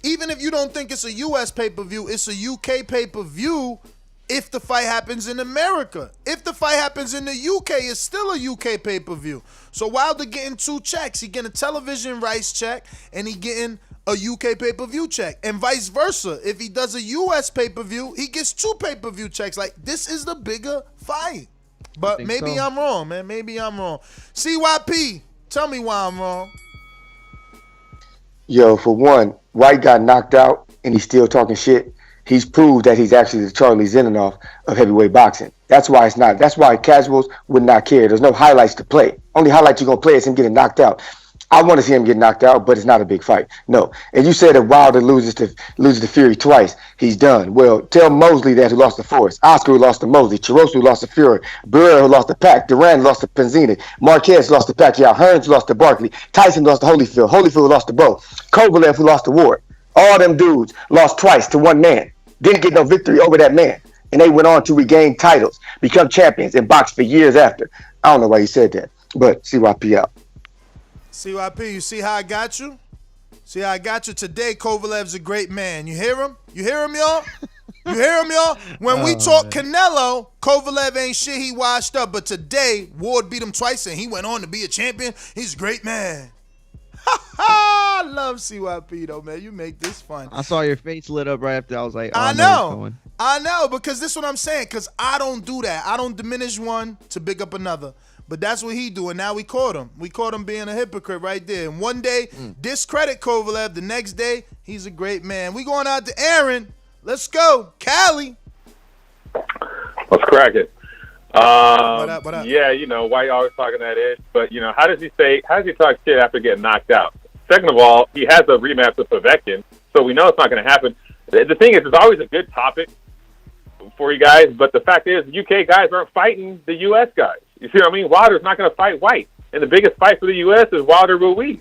Even if you don't think it's a U.S. pay-per-view, it's a UK pay-per-view if the fight happens in America. If the fight happens in the UK, it's still a UK pay-per-view. So Wilder getting 2 checks. He getting a television rights check, and he getting a UK pay-per-view check. And vice versa. If he does a US pay-per-view, he gets 2 pay-per-view checks. Like, this is the bigger fight. But maybe I'm wrong, man. Maybe I'm wrong. CYP, tell me why I'm wrong. Yo, for one, White got knocked out and he's still talking shit. He's proved that he's actually the Charlie Zinanoff of heavyweight boxing. That's why it's not. That's why casuals would not care. There's no highlights to play. Only highlight you're gonna play is him getting knocked out. I want to see him get knocked out, but it's not a big fight. No. And you said that Wilder loses to Fury twice. He's done. Well, tell Mosley that who lost to Forrest. Oscar who lost to Mosley. Chirosu who lost to Fury. Barrera who lost to Pac. Duran lost to Penzini. Marquez lost to Pacquiao. Hearns lost to Barkley. Tyson lost to Holyfield. Holyfield lost to Bo. Kovalev who lost to Ward. All them dudes lost twice to one man. Didn't get no victory over that man. And they went on to regain titles, become champions, and box for years after. I don't know why you said that, but CYP out. CYP, you see how I got you? See how I got you? Today, Kovalev's a great man. You hear him? You hear him, y'all? You hear him, y'all? When we talk Canelo, Kovalev ain't shit. He washed up. But today, Ward beat him twice, and he went on to be a champion. He's a great man. I love CYP, though, man. You make this fun. I saw your face lit up right after. I was like, oh, I know, because this is what I'm saying, because I don't do that. I don't diminish one to big up another. But that's what he doing. Now we caught him. We caught him being a hypocrite right there. And one day, discredit Kovalev. The next day, he's a great man. We going out to Aaron. Let's go. Cali. Let's crack it. What up? Yeah, White always talking that ish. But, how does he talk shit after getting knocked out? Second of all, he has a rematch with Povetkin, so we know it's not going to happen. The thing is, it's always a good topic for you guys, but the fact is, UK guys aren't fighting the US guys. You see what I mean? Wilder's not going to fight White. And the biggest fight for the US is Wilder Ruiz.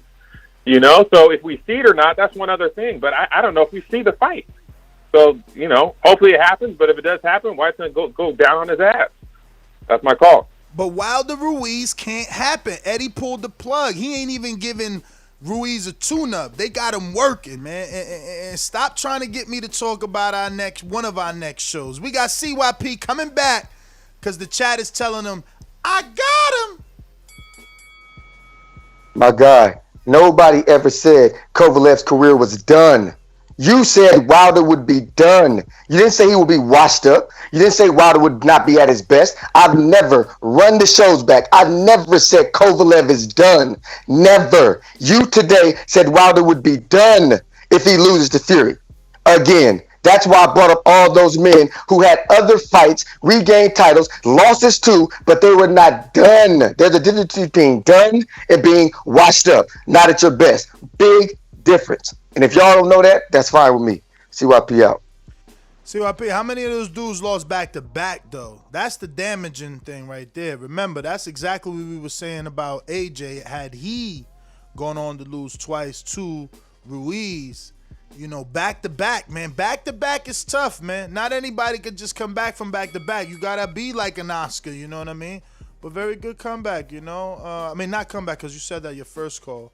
So if we see it or not, that's one other thing. But I don't know if we see the fight. So, hopefully it happens. But if it does happen, White's going to go down on his ass. That's my call. But Wilder Ruiz can't happen. Eddie pulled the plug. He ain't even giving Ruiz a tune-up. They got him working, man. And stop trying to get me to talk about one of our next shows. We got CYP coming back because the chat is telling him, I got him. My guy, nobody ever said Kovalev's career was done. You said Wilder would be done. You didn't say he would be washed up. You didn't say Wilder would not be at his best. I've never run the shows back. I've never said Kovalev is done. Never. You today said Wilder would be done if he loses to Fury. Again, that's why I brought up all those men who had other fights, regained titles, losses too, but they were not done. There's a difference between being done and being washed up. Not at your best. Big difference. And if y'all don't know that, that's fine with me. CYP out. CYP, how many of those dudes lost back-to-back, though? That's the damaging thing right there. Remember, that's exactly what we were saying about AJ. Had he gone on to lose twice to Ruiz, back-to-back, man. Back-to-back is tough, man. Not anybody could just come back from back-to-back. You got to be like an Oscar, you know what I mean? But very good comeback, not comeback because you said that your first call.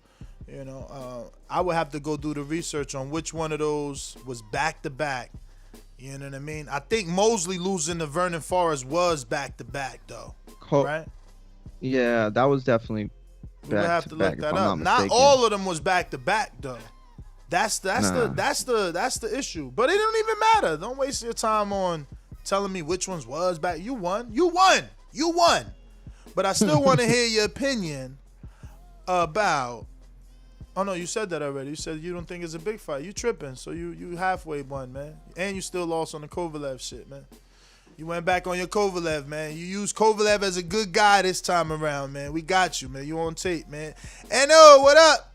I would have to go do the research on which one of those was back-to-back. You know what I mean? I think Mosley losing to Vernon Forrest was back-to-back, though. Right? Yeah, that was definitely back-to-back. We'll have to look that up. Not all of them was back-to-back, though. That's the issue. But it don't even matter. Don't waste your time on telling me which ones was back. You won. But I still want to hear your opinion about. Oh no, you said that already. You said you don't think it's a big fight. You tripping? So you halfway won, man. And you still lost on the Kovalev shit, man. You went back on your Kovalev, man. You used Kovalev as a good guy this time around, man. We got you, man. You on tape, man. N.O., what up?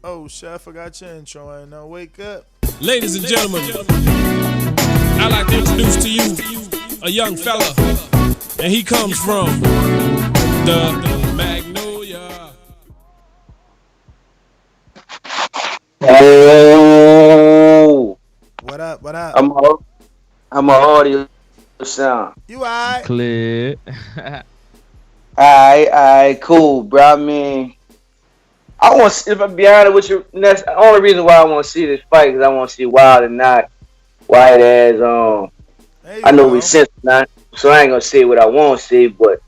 Oh, shit, I forgot your intro. I know. Wake up. Ladies and gentlemen, I'd like to introduce to you a young fella, and he comes from the Magnolia. Oh, what up? What up? I'm a audio sound. You alright? Clear. Alright, cool, bro. I mean, I want. If I be honest with you, that's the only reason why I want to see this fight because I want to see Wilder and not White as I know we sensitive, so I ain't gonna say what I want to see, but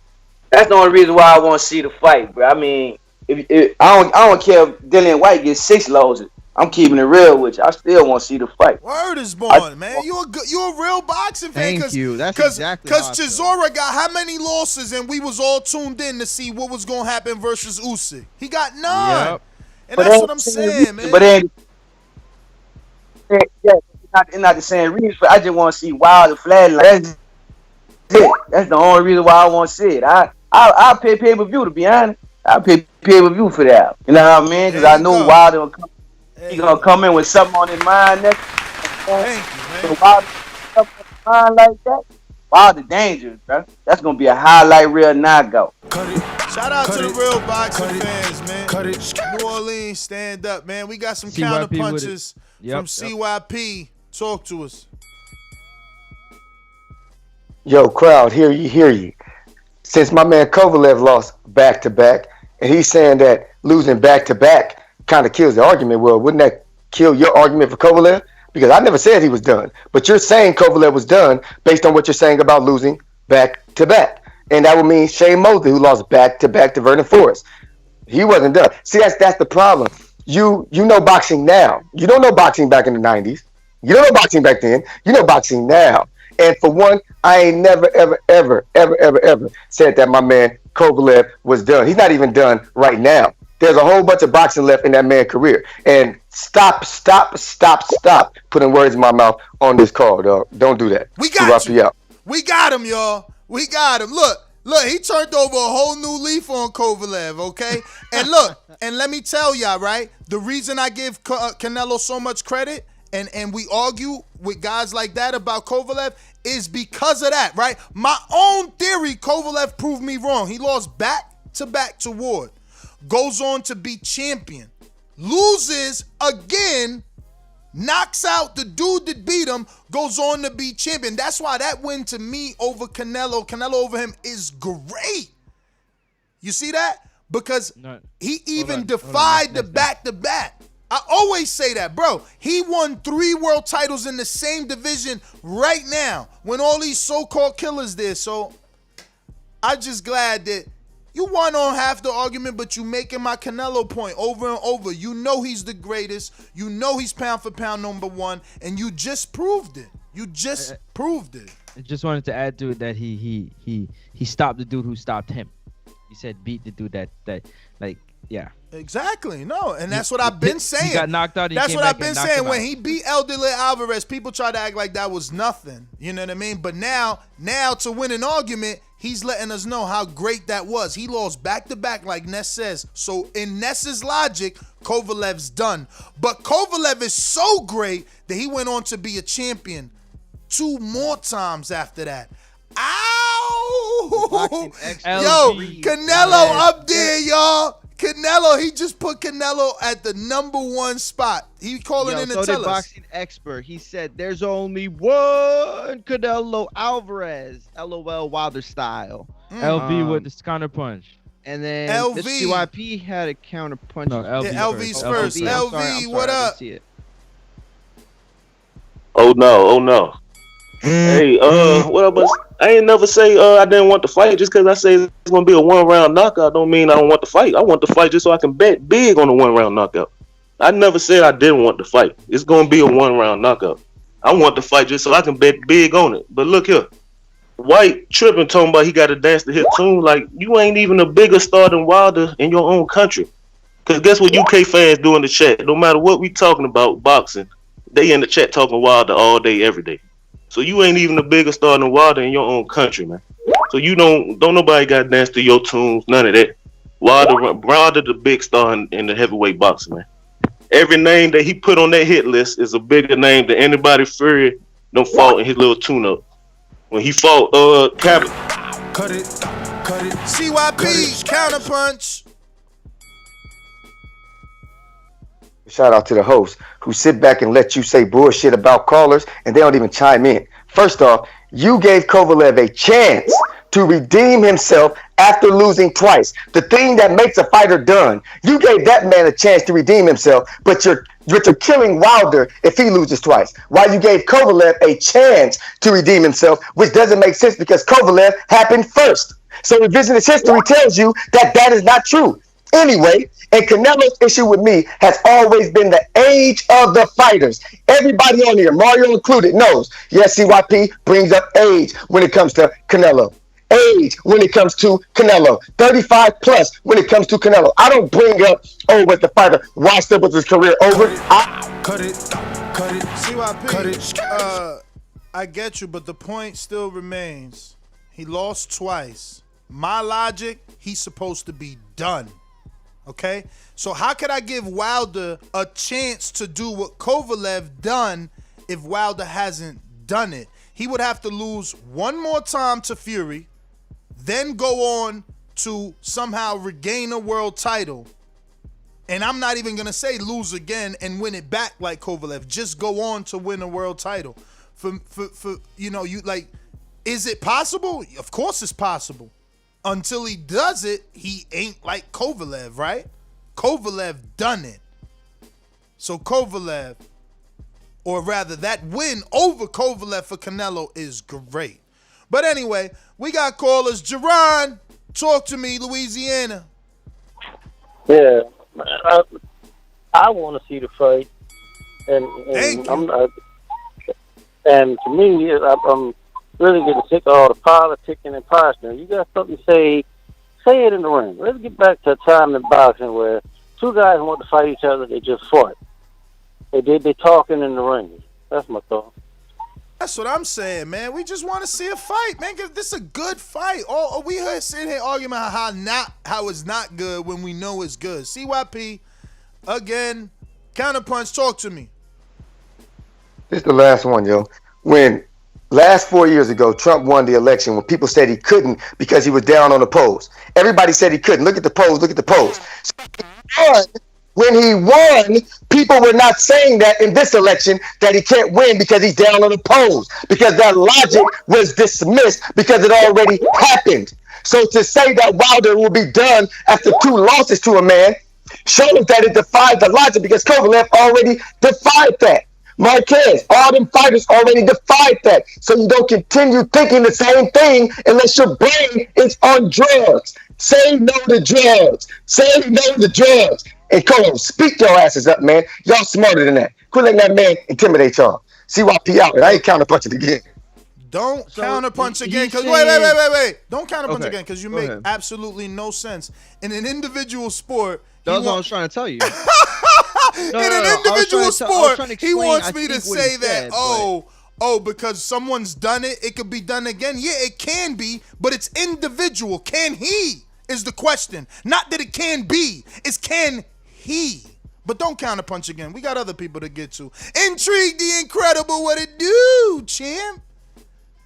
that's the only reason why I want to see the fight, bro. I mean, if I don't care if Dillian Whyte gets 6 losses. I'm keeping it real with you. I still want to see the fight. Word is born, man. You a real boxing fan. Thank you. That's exactly how I feel. Because Chisora got how many losses, and we was all tuned in to see what was gonna happen versus Usyk. He got 9, and but that's what I'm saying, man. But it's not the same reason. But I just want to see Wilder flatline. That's it. That's the only reason why I want to see it. I'll pay pay-per-view, to be honest. I'll pay pay-per-view for that. You know what I mean? Because I know Wilder will come. He gonna come in with something on his mind next. Thank you, man. So Wilder something on his mind like that. Wilder dangerous, bro. That's gonna be a highlight reel knockout. Shout out to the real boxing fans, man. New Orleans, stand up, man. We got some counter punches from CYP. Talk to us. Yo, crowd, hear ye. Since my man Kovalev lost back-to-back, and he's saying that losing back-to-back kind of kills the argument. Well, wouldn't that kill your argument for Kovalev? Because I never said he was done. But you're saying Kovalev was done based on what you're saying about losing back-to-back. And that would mean Shane Mosley, who lost back-to-back to Vernon Forrest. He wasn't done. See, that's the problem. You know boxing now. You don't know boxing back in the 90s. You don't know boxing back then. You know boxing now. And for one, I ain't never, ever said that my man Kovalev was done. He's not even done right now. There's a whole bunch of boxing left in that man's career. And stop putting words in my mouth on this call, dog. Don't do that. We got you. We got him, y'all. We got him. Look, he turned over a whole new leaf on Kovalev, okay? And look, and let me tell y'all, right? The reason I give Canelo so much credit and we argue with guys like that about Kovalev is because of that, right? My own theory, Kovalev proved me wrong. He lost back-to-back to Ward. Goes on to be champion. Loses again. Knocks out the dude that beat him. Goes on to be champion. That's why that win to me over Canelo over him is great. You see that? Because he even defied the back-to-back. I always say that, bro. He won 3 world titles in the same division right now when all these so-called killers there. So I'm just glad that you won on half the argument, but you making my Canelo point over and over. You know he's the greatest. You know he's pound for pound #1, and you just proved it. Proved it. I just wanted to add to it that he stopped the dude who stopped him. He said beat the dude that yeah. Exactly. No, and that's what I've been saying. He got knocked out. That's what I've been saying. When he beat Dillian Alvarez, people try to act like that was nothing. You know what I mean? But now to win an argument, he's letting us know how great that was. He lost back-to-back like Ness says. So in Ness's logic, Kovalev's done. But Kovalev is so great that he went on to be a champion 2 more times after that. Ow! Yo, Canelo up there, y'all. Canelo, he just put Canelo at the #1 spot. He calling in to tell us. So the boxing expert, he said there's only one Canelo Alvarez, LOL Wilder style. LV with the counter punch. And then LV. the CYP had a counter punch. No, LV yeah, LV's first. LV, what up? Oh no. Hey, what about? I ain't never say I didn't want the fight. Just because I say it's gonna be a 1-round knockout, don't mean I don't want the fight. I want the fight just so I can bet big on a 1-round knockout. I never said I didn't want the fight. It's gonna be a 1-round knockout. I want the fight just so I can bet big on it. But look here, White tripping, talking about he got to dance to his tune. Like, you ain't even a bigger star than Wilder in your own country. Because guess what UK fans do in the chat? No matter what we talking about boxing, they in the chat talking Wilder all day, every day. So you ain't even a bigger star than Wilder in your own country, man. So you don't nobody got to dance to your tunes, none of that. Wilder the big star in the heavyweight boxing, man. Every name that he put on that hit list is a bigger name than anybody Fury don't fought in his little tune-up. When he fought Cabot. Cut it. CYP, counterpunch. Shout out to the hosts who sit back and let you say bullshit about callers and they don't even chime in. First off, you gave Kovalev a chance to redeem himself after losing twice. The thing that makes a fighter done. You gave that man a chance to redeem himself, but you're killing Wilder if he loses twice. While you gave Kovalev a chance to redeem himself, which doesn't make sense because Kovalev happened first. So revisionist history tells you that that is not true. Anyway, and Canelo's issue with me has always been the age of the fighters. Everybody on here, Mario included, knows. Yes, CYP brings up age when it comes to Canelo. Age when it comes to Canelo. 35 plus when it comes to Canelo. I don't bring up, was the fighter washed up with his career over. Cut it. CYP. Cut it. I get you, but the point still remains. He lost twice. My logic, he's supposed to be done. Okay? So how could I give Wilder a chance to do what Kovalev done if Wilder hasn't done it? He would have to lose one more time to Fury, then go on to somehow regain a world title. And I'm not even going to say lose again and win it back like Kovalev. Just go on to win a world title. Is it possible? Of course it's possible. Until he does it, he ain't like Kovalev, right? Kovalev done it. So Kovalev, or rather that win over Kovalev for Canelo is great. But anyway, we got callers. Jerron, talk to me, Louisiana. Yeah, I want to see the fight, and to me, I'm really getting sick of all the politicking and posturing. You got something to say it in the ring. Let's get back to a time in boxing where two guys want to fight each other, they just fought. They talking in the ring. That's my thought. That's what I'm saying, man. We just want to see a fight, man. Cause this is a good fight. We sitting here arguing about how it's not good when we know it's good. CYP, again, counterpunch, talk to me. This is the last one, yo. When last 4 years ago, Trump won the election when people said he couldn't because he was down on the polls. Everybody said he couldn't. Look at the polls. So when he won, people were not saying that in this election that he can't win because he's down on the polls, because that logic was dismissed because it already happened. So to say that Wilder will be done after two losses to a man shows that it defies the logic because Kovalev already defied that. Marquez, all them fighters already defied that. So you don't continue thinking the same thing unless your brain is on drugs. Say no to drugs. And Cotto, speak your asses up, man. Y'all smarter than that. Quit letting that man intimidate y'all. CYP out, and I ain't counterpunching again. Don't counterpunch again, because wait. Don't counterpunch again, because you make absolutely no sense. In an individual sport, that's what I was trying to tell you. In an individual sport, he wants me to say that, because someone's done it, it could be done again. Yeah, it can be, but it's individual. Can he is the question. Not that it can be. It's can he. But don't counterpunch again. We got other people to get to. Intrigue the Incredible. What it do, champ?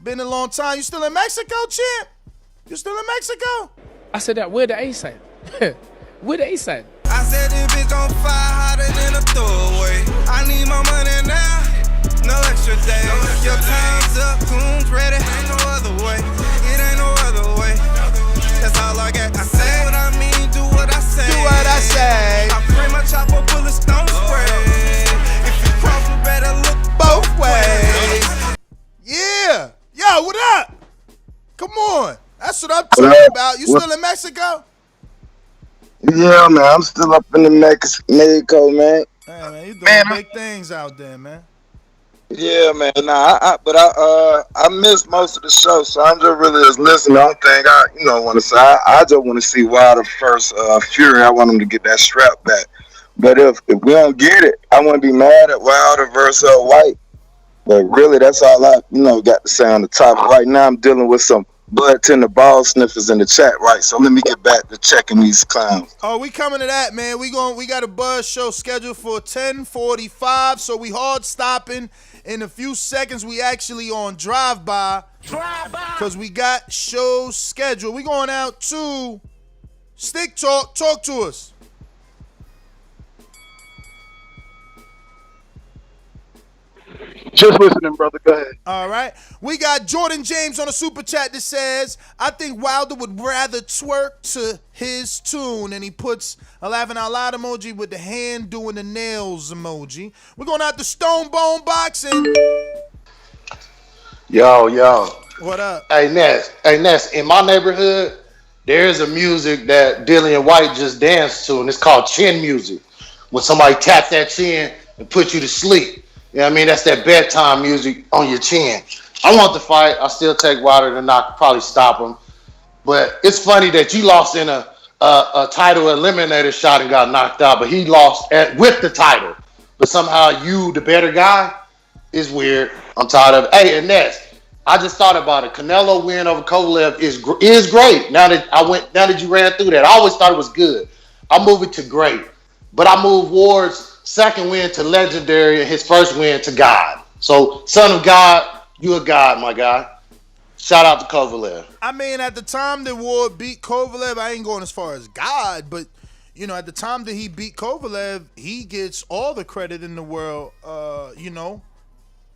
Been a long time. You still in Mexico, champ? You still in Mexico? I said that. Where the ace at? Where the ace at? I said this bitch on fire hotter than a throwaway. I need my money now. No extra days. Your time's up, coons ready. Ain't no other way. It ain't no other way. That's all I got. I say what I mean, do what I say. I pray my chopper bullets don't spray. If you cross, you better look both ways. Yeah. Yo, what up? Come on. That's what I'm talking about. You still in Mexico? Yeah, man. I'm still up in the Mexico, man. Hey, man, you doing big things out there, man. Yeah, man. Nah, I missed most of the show, so I'm just really just listening. The only thing I want to say, I just want to see Wilder first. Fury, I want him to get that strap back. But if we don't get it, I want to be mad at Wilder versus White. But really, that's all I got to say on the topic. Right now, I'm dealing with some bud tender ball sniffers in the chat, right? So let me get back to checking these clowns. Oh, we coming to that, man. We got a buzz show scheduled for 10:45, so we hard stopping in a few seconds. We actually on drive by because we got shows scheduled. We going out to Stick Talk. Talk to us. Just listening, brother. Go ahead. All right. We got Jordan James on a super chat that says, I think Wilder would rather twerk to his tune. And he puts a laughing out loud emoji with the hand doing the nails emoji. We're going out to Stone Bone Boxing. Yo. What up? Hey, Ness. In my neighborhood, there's a music that Dillian Whyte just danced to, and it's called chin music. When somebody tap that chin and put you to sleep. You know what I mean? That's that bedtime music on your chin. I want the fight. I still take Wilder to knock, probably stop him. But it's funny that you lost in a title eliminator shot and got knocked out, but he lost with the title. But somehow you, the better guy, is weird. I'm tired of it. Hey, and Ness, I just thought about it. Canelo win over Kovalev is great. Now that you ran through that, I always thought it was good. I move it to great, but I move Ward's second win to legendary and his first win to God. So, son of God, you a God, my guy. Shout out to Kovalev. I mean, at the time that Ward beat Kovalev, I ain't going as far as God, but, at the time that he beat Kovalev, he gets all the credit in the world.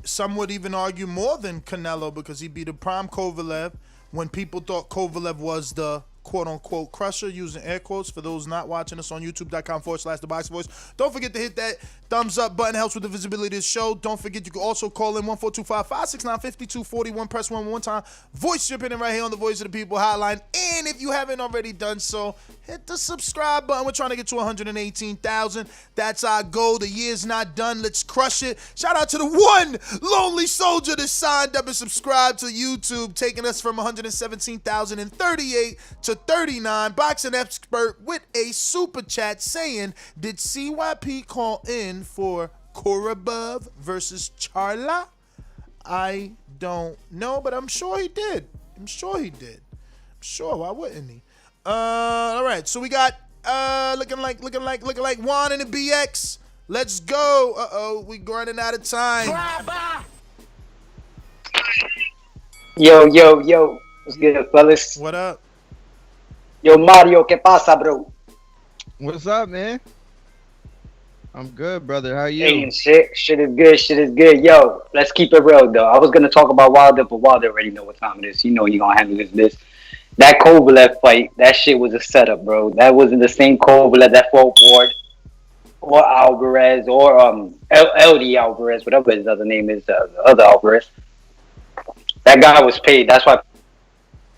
Some would even argue more than Canelo because he beat a prime Kovalev when people thought Kovalev was the quote-unquote crusher, using air quotes for those not watching us on youtube.com/The Box Voice. Don't forget to hit that thumbs up button. Helps with the visibility of the show. Don't forget you can also call in 1-425-569-5241. Press 1 time. Voice your opinion right here on the Voice of the People hotline. And if you haven't already done so, hit the subscribe button. We're trying to get to 118,000. That's our goal. The year's not done. Let's crush it. Shout out to the one lonely soldier that signed up and subscribed to YouTube, taking us from 117,038 to 39. Boxing expert with a super chat saying, did CYP call in for Korobov versus Charla? I don't know, but I'm sure he did. I'm sure, why wouldn't he? All right, so we got looking like Juan and the BX. Let's go. We running out of time. Yo. What's good, fellas? What up? Yo, Mario, ¿qué pasa, bro? What's up, man? I'm good, brother. How are you? Hey, shit is good. Yo, let's keep it real, though. I was going to talk about Wilder, but Wilder already know what time it is. You know you're going to handle this. That Kovalev fight, that shit was a setup, bro. That wasn't the same Kovalev that fought Ward or Alvarez or LD Alvarez, whatever his other name is, the other Alvarez. That guy was paid. That's why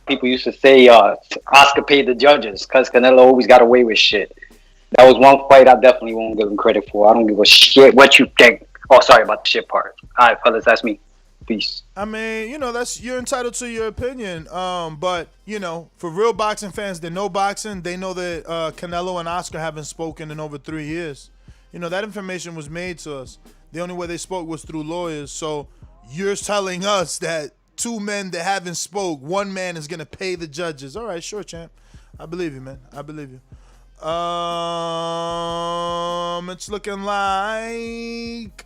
people used to say Oscar paid the judges, because Canelo always got away with shit. That was one fight I definitely won't give him credit for. I don't give a shit what you think. Oh, sorry about the shit part. All right, fellas, that's me. Peace. I mean, you're entitled to your opinion. But for real boxing fans that know boxing, they know that Canelo and Oscar haven't spoken in over 3 years. That information was made to us. The only way they spoke was through lawyers. So you're telling us that two men that haven't spoke, one man is gonna pay the judges. All right, sure, champ. I believe you, man. I believe you. It's looking like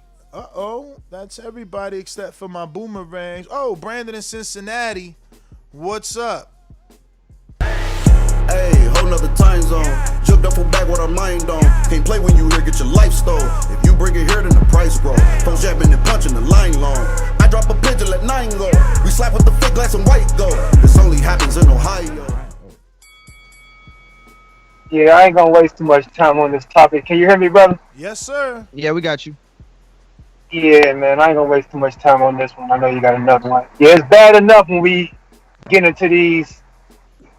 that's everybody except for my boomerangs. Oh, Brandon in Cincinnati. What's up? Hey, whole nother time zone. Jumped up for back with our mind on. Can't play when you here, get your life stole. If you bring it here, then the price grow. Phone jabbing and punching the line long. I drop a pigeon, let 9 go. We slap with the fake glass and white go. This only happens in Ohio. Yeah, I ain't gonna waste too much time on this topic. Can you hear me, brother? Yes, sir. Yeah, we got you. Yeah, man, I ain't gonna waste too much time on this one. I know you got another one. Yeah, it's bad enough when we get into these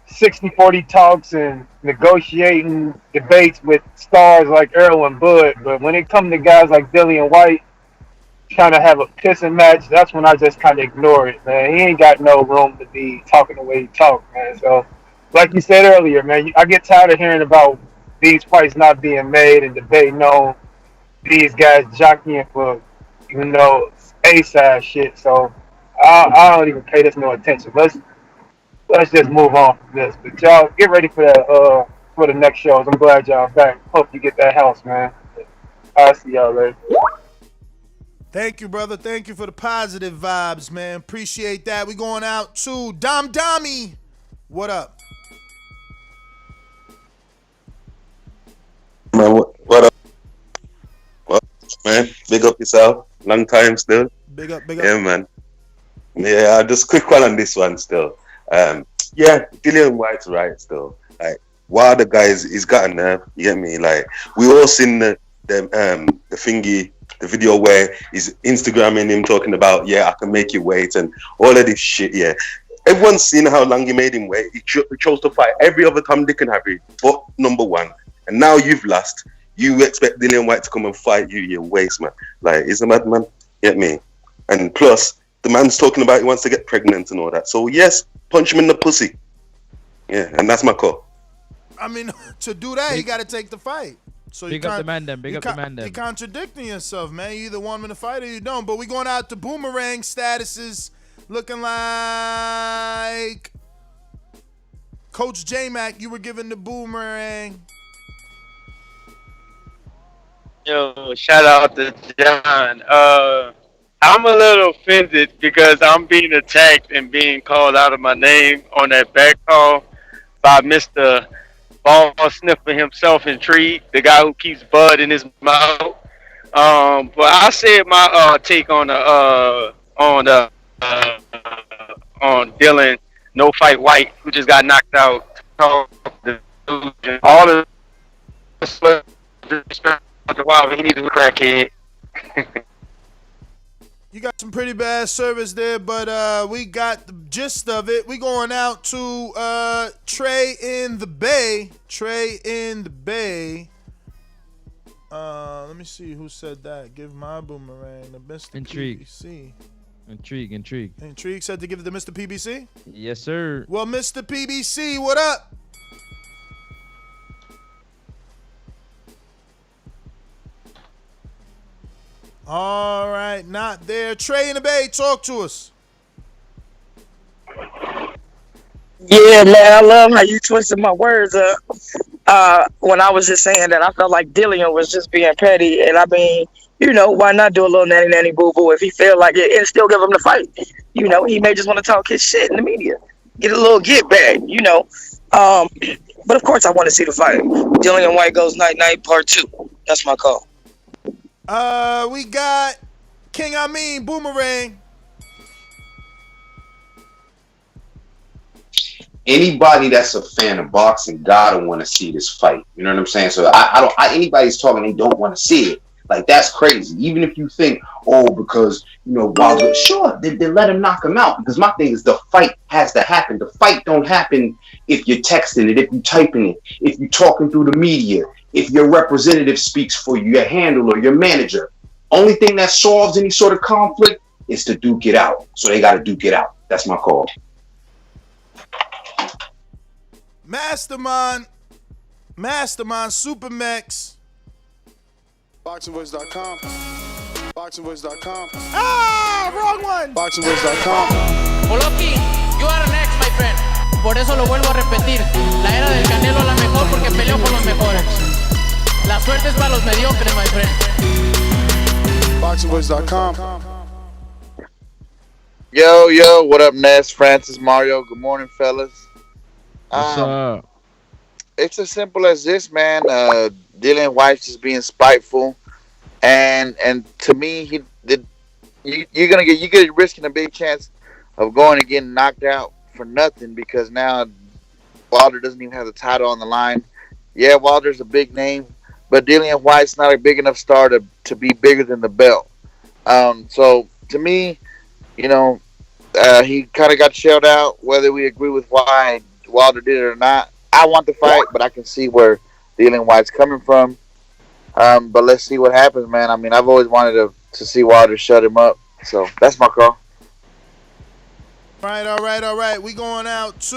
60-40 talks and negotiating debates with stars like Earl and Bud, but when it comes to guys like Dillian Whyte trying to have a pissing match, that's when I just kind of ignore it, man. He ain't got no room to be talking the way he talk, man. So, like you said earlier, man, I get tired of hearing about these fights not being made and debating on these guys jockeying for, A-side shit. So, I don't even pay this no attention. Let's just move on from this. But y'all get ready for that for the next shows. I'm glad y'all back. Hope you get that house, man. I'll see y'all later. Thank you, brother. Thank you for the positive vibes, man. Appreciate that. We going out to Dami. What up? Man, what up? What, man? Big up yourself. Long time still. Big up. Yeah, man. Yeah, just quick one on this one still. Yeah, Dillian Whyte's right still. Like, while the guys, he's got a nerve. You get me? Like, we all seen the thingy, the video where he's Instagramming him talking about, yeah, I can make you wait and all of this shit. Yeah, everyone's seen how long he made him wait. He chose to fight every other Tom, Dick, and Harry, but number one. And now you've lost. You expect Dillian Whyte to come and fight you? You waste, man. Like, he's a madman. Get me? And plus, the man's talking about he wants to get pregnant and all that. So yes, punch him in the pussy. Yeah, and that's my call. I mean, to do that, you got to take the fight. So big up the man then. Big up the man then. You're contradicting yourself, man. You either want him to fight or you don't. But we going out to Boomerang statuses looking like Coach J-Mac. You were given the Boomerang. Yo, shout out to John. I'm a little offended because I'm being attacked and being called out of my name on that back call by Mr. Ball Sniffer himself in Tree, the guy who keeps bud in his mouth. But I said my take on Dillian No Fight White, who just got knocked out. All the wow, he needs a crackhead. You got some pretty bad service there, but we got the gist of it. We going out to Trey in the Bay. Let me see who said that. Give my Boomerang to Mr. Intrigue. PBC. Intrigue. Intrigue said to give it to Mr. PBC? Yes, sir. Well, Mr. PBC, what up? All right, not there. Trey in the Bay, talk to us. Yeah, man, I love how you twisted my words up. When I was just saying that I felt like Dillian was just being petty, and I mean, why not do a little nanny boo boo if he feel like it, and still give him the fight? He may just want to talk his shit in the media, get a little get back, But of course, I want to see the fight. Dillian Whyte goes night night part 2. That's my call. We got King Amin, Boomerang. Anybody that's a fan of boxing gotta want to see this fight. You know what I'm saying? So anybody's talking, they don't want to see it. Like, that's crazy. Even if you think, because Wilder, sure, they let him knock him out. Because my thing is, the fight has to happen. The fight don't happen if you're texting it, if you're typing it, if you're talking through the media, if your representative speaks for you, your handler, your manager. Only thing that solves any sort of conflict is to duke it out. So they got to duke it out. That's my call. Mastermind, Supermax. BoxingVoice.com. BoxingVoice.com. Wrong one. BoxingVoice.com. Oloki, you are next, my friend. Por eso lo vuelvo a repetir. La era del Canelo es la mejor porque peleó con los mejores. La suerte es para los mediocres, my friend. BoxingVoice.com. Yo, what up, Ness? Francis, Mario. Good morning, fellas. What's up? It's as simple as this, man. Dillian Whyte's just being spiteful, and to me, you're risking a big chance of going and getting knocked out for nothing because now Wilder doesn't even have the title on the line. Yeah, Wilder's a big name, but Dillian Whyte's not a big enough star to be bigger than the belt. So to me, he kind of got shelled out. Whether we agree with why Wilder did it or not, I want the fight, but I can see where Dillian Whyte's coming from. But let's see what happens, man. I mean, I've always wanted to see Wilder shut him up. So that's my call. All right. We going out to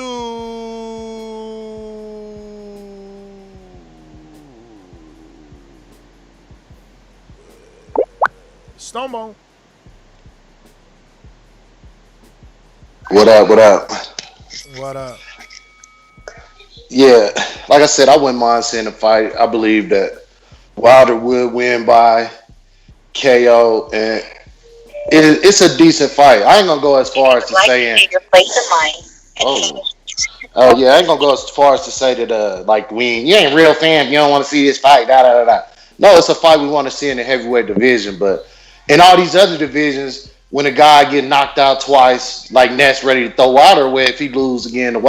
Stonebone. What up? What up? Yeah, like I said, I wouldn't mind seeing the fight. I believe that Wilder would win by KO, and it's a decent fight. I ain't gonna go as far as to saying. Oh yeah, I ain't gonna go as far as to say that like you ain't real fan, you don't want to see this fight. No, it's a fight we want to see in the heavyweight division, but in all these other divisions, when a guy get knocked out twice, like Ness ready to throw Wilder away, if he lose again,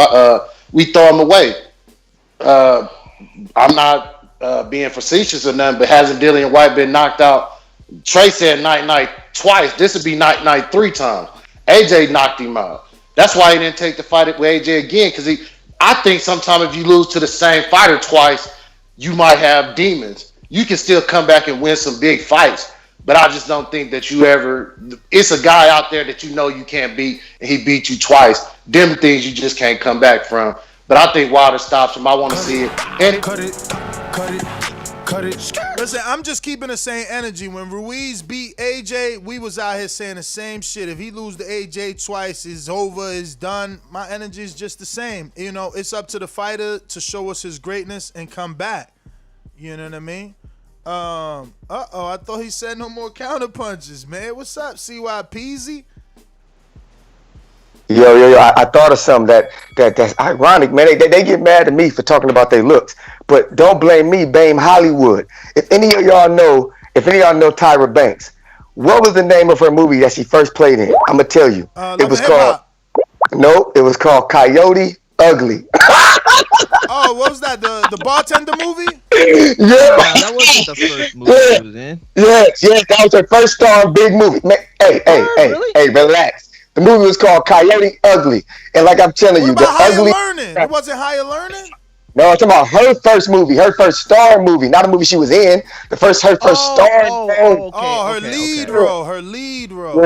we throw him away. I'm not being facetious or nothing, but hasn't Dillian Whyte been knocked out? Trey said night twice. This would be night 3 times. AJ knocked him out. That's why he didn't take the fight with AJ again, because I think sometimes if you lose to the same fighter twice, you might have demons. You can still come back and win some big fights, but I just don't think that it's a guy out there that you know you can't beat, and he beat you twice. Them things you just can't come back from. But I think Wilder stops him. I want to see it. And cut it. Listen, I'm just keeping the same energy. When Ruiz beat AJ, we was out here saying the same shit. If he lose to AJ twice, it's over, it's done. My energy is just the same. You know, it's up to the fighter to show us his greatness and come back. You know what I mean? I thought he said no more counter punches, man. What's up, CY Peasy? Yo, I thought of something that's ironic, man. They get mad at me for talking about their looks, but don't blame me, blame Hollywood. If any of y'all know Tyra Banks, what was the name of her movie that she first played in? I'm gonna tell you. It was called Coyote Ugly. Oh, what was that? The bartender movie? Yeah, that wasn't the first movie she was in. Yes, that was her first starring big movie. Man, hey, relax. The movie was called Coyote Ugly, and like I'm telling you, the ugly. Learning? It wasn't Higher Learning. No, I'm talking about her first movie, her first starring movie, not a movie she was in. Her first starring role. Her lead role. Her lead role.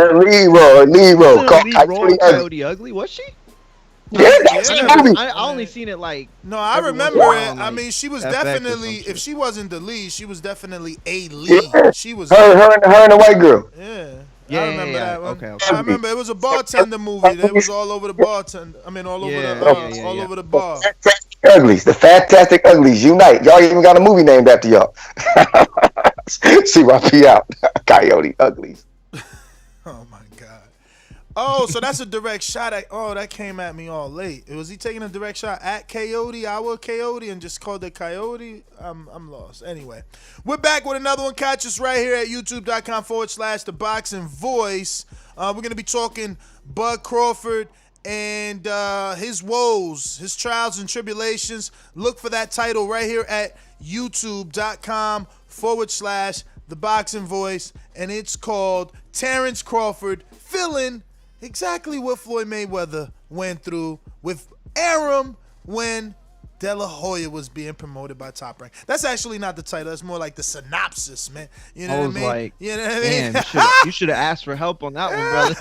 Called Coyote Ugly. Was she? Yeah, that's the movie. I only seen it like. No, I remember it. I mean, she was definitely. If she wasn't the lead, she was definitely a lead. Yeah. She was. Her and the white girl. Yeah, I remember that one. Okay. I remember it was a bartender movie. It was all over the bartender. I mean, all over the bar. Uglies, the Fantastic Uglies unite. Y'all even got a movie named after y'all. CYP out. Coyote Uglies. Oh my God. Oh, so that's a direct shot at. Oh, that came at me all late. Was he taking a direct shot at Coyote, our Coyote, and just called it Coyote? I'm lost. Anyway, we're back with another one. Catch us right here at youtube.com/The Boxing Voice. We're gonna be talking Bud Crawford and his woes, his trials and tribulations. Look for that title right here at youtube.com/The Boxing Voice, and it's called Terrence Crawford filling exactly what Floyd Mayweather went through with Arum when De La Hoya was being promoted by Top Rank. That's actually not the title. That's more like the synopsis, man. You know what I mean? Like, you know what I mean? Man, you should have asked for help on that one, brother.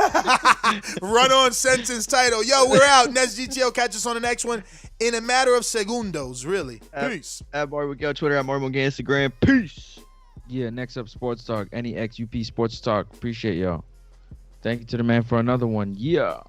Run-on sentence title. Yo, we're out. Next GTO. Catch us on the next one in a matter of segundos, really. Peace. At Marty McGill, Twitter, at Marty McGill, Instagram. Peace. Yeah, next up, Sports Talk. NEXUP Sports Talk. Appreciate y'all. Thank you to the man for another one. Yeah.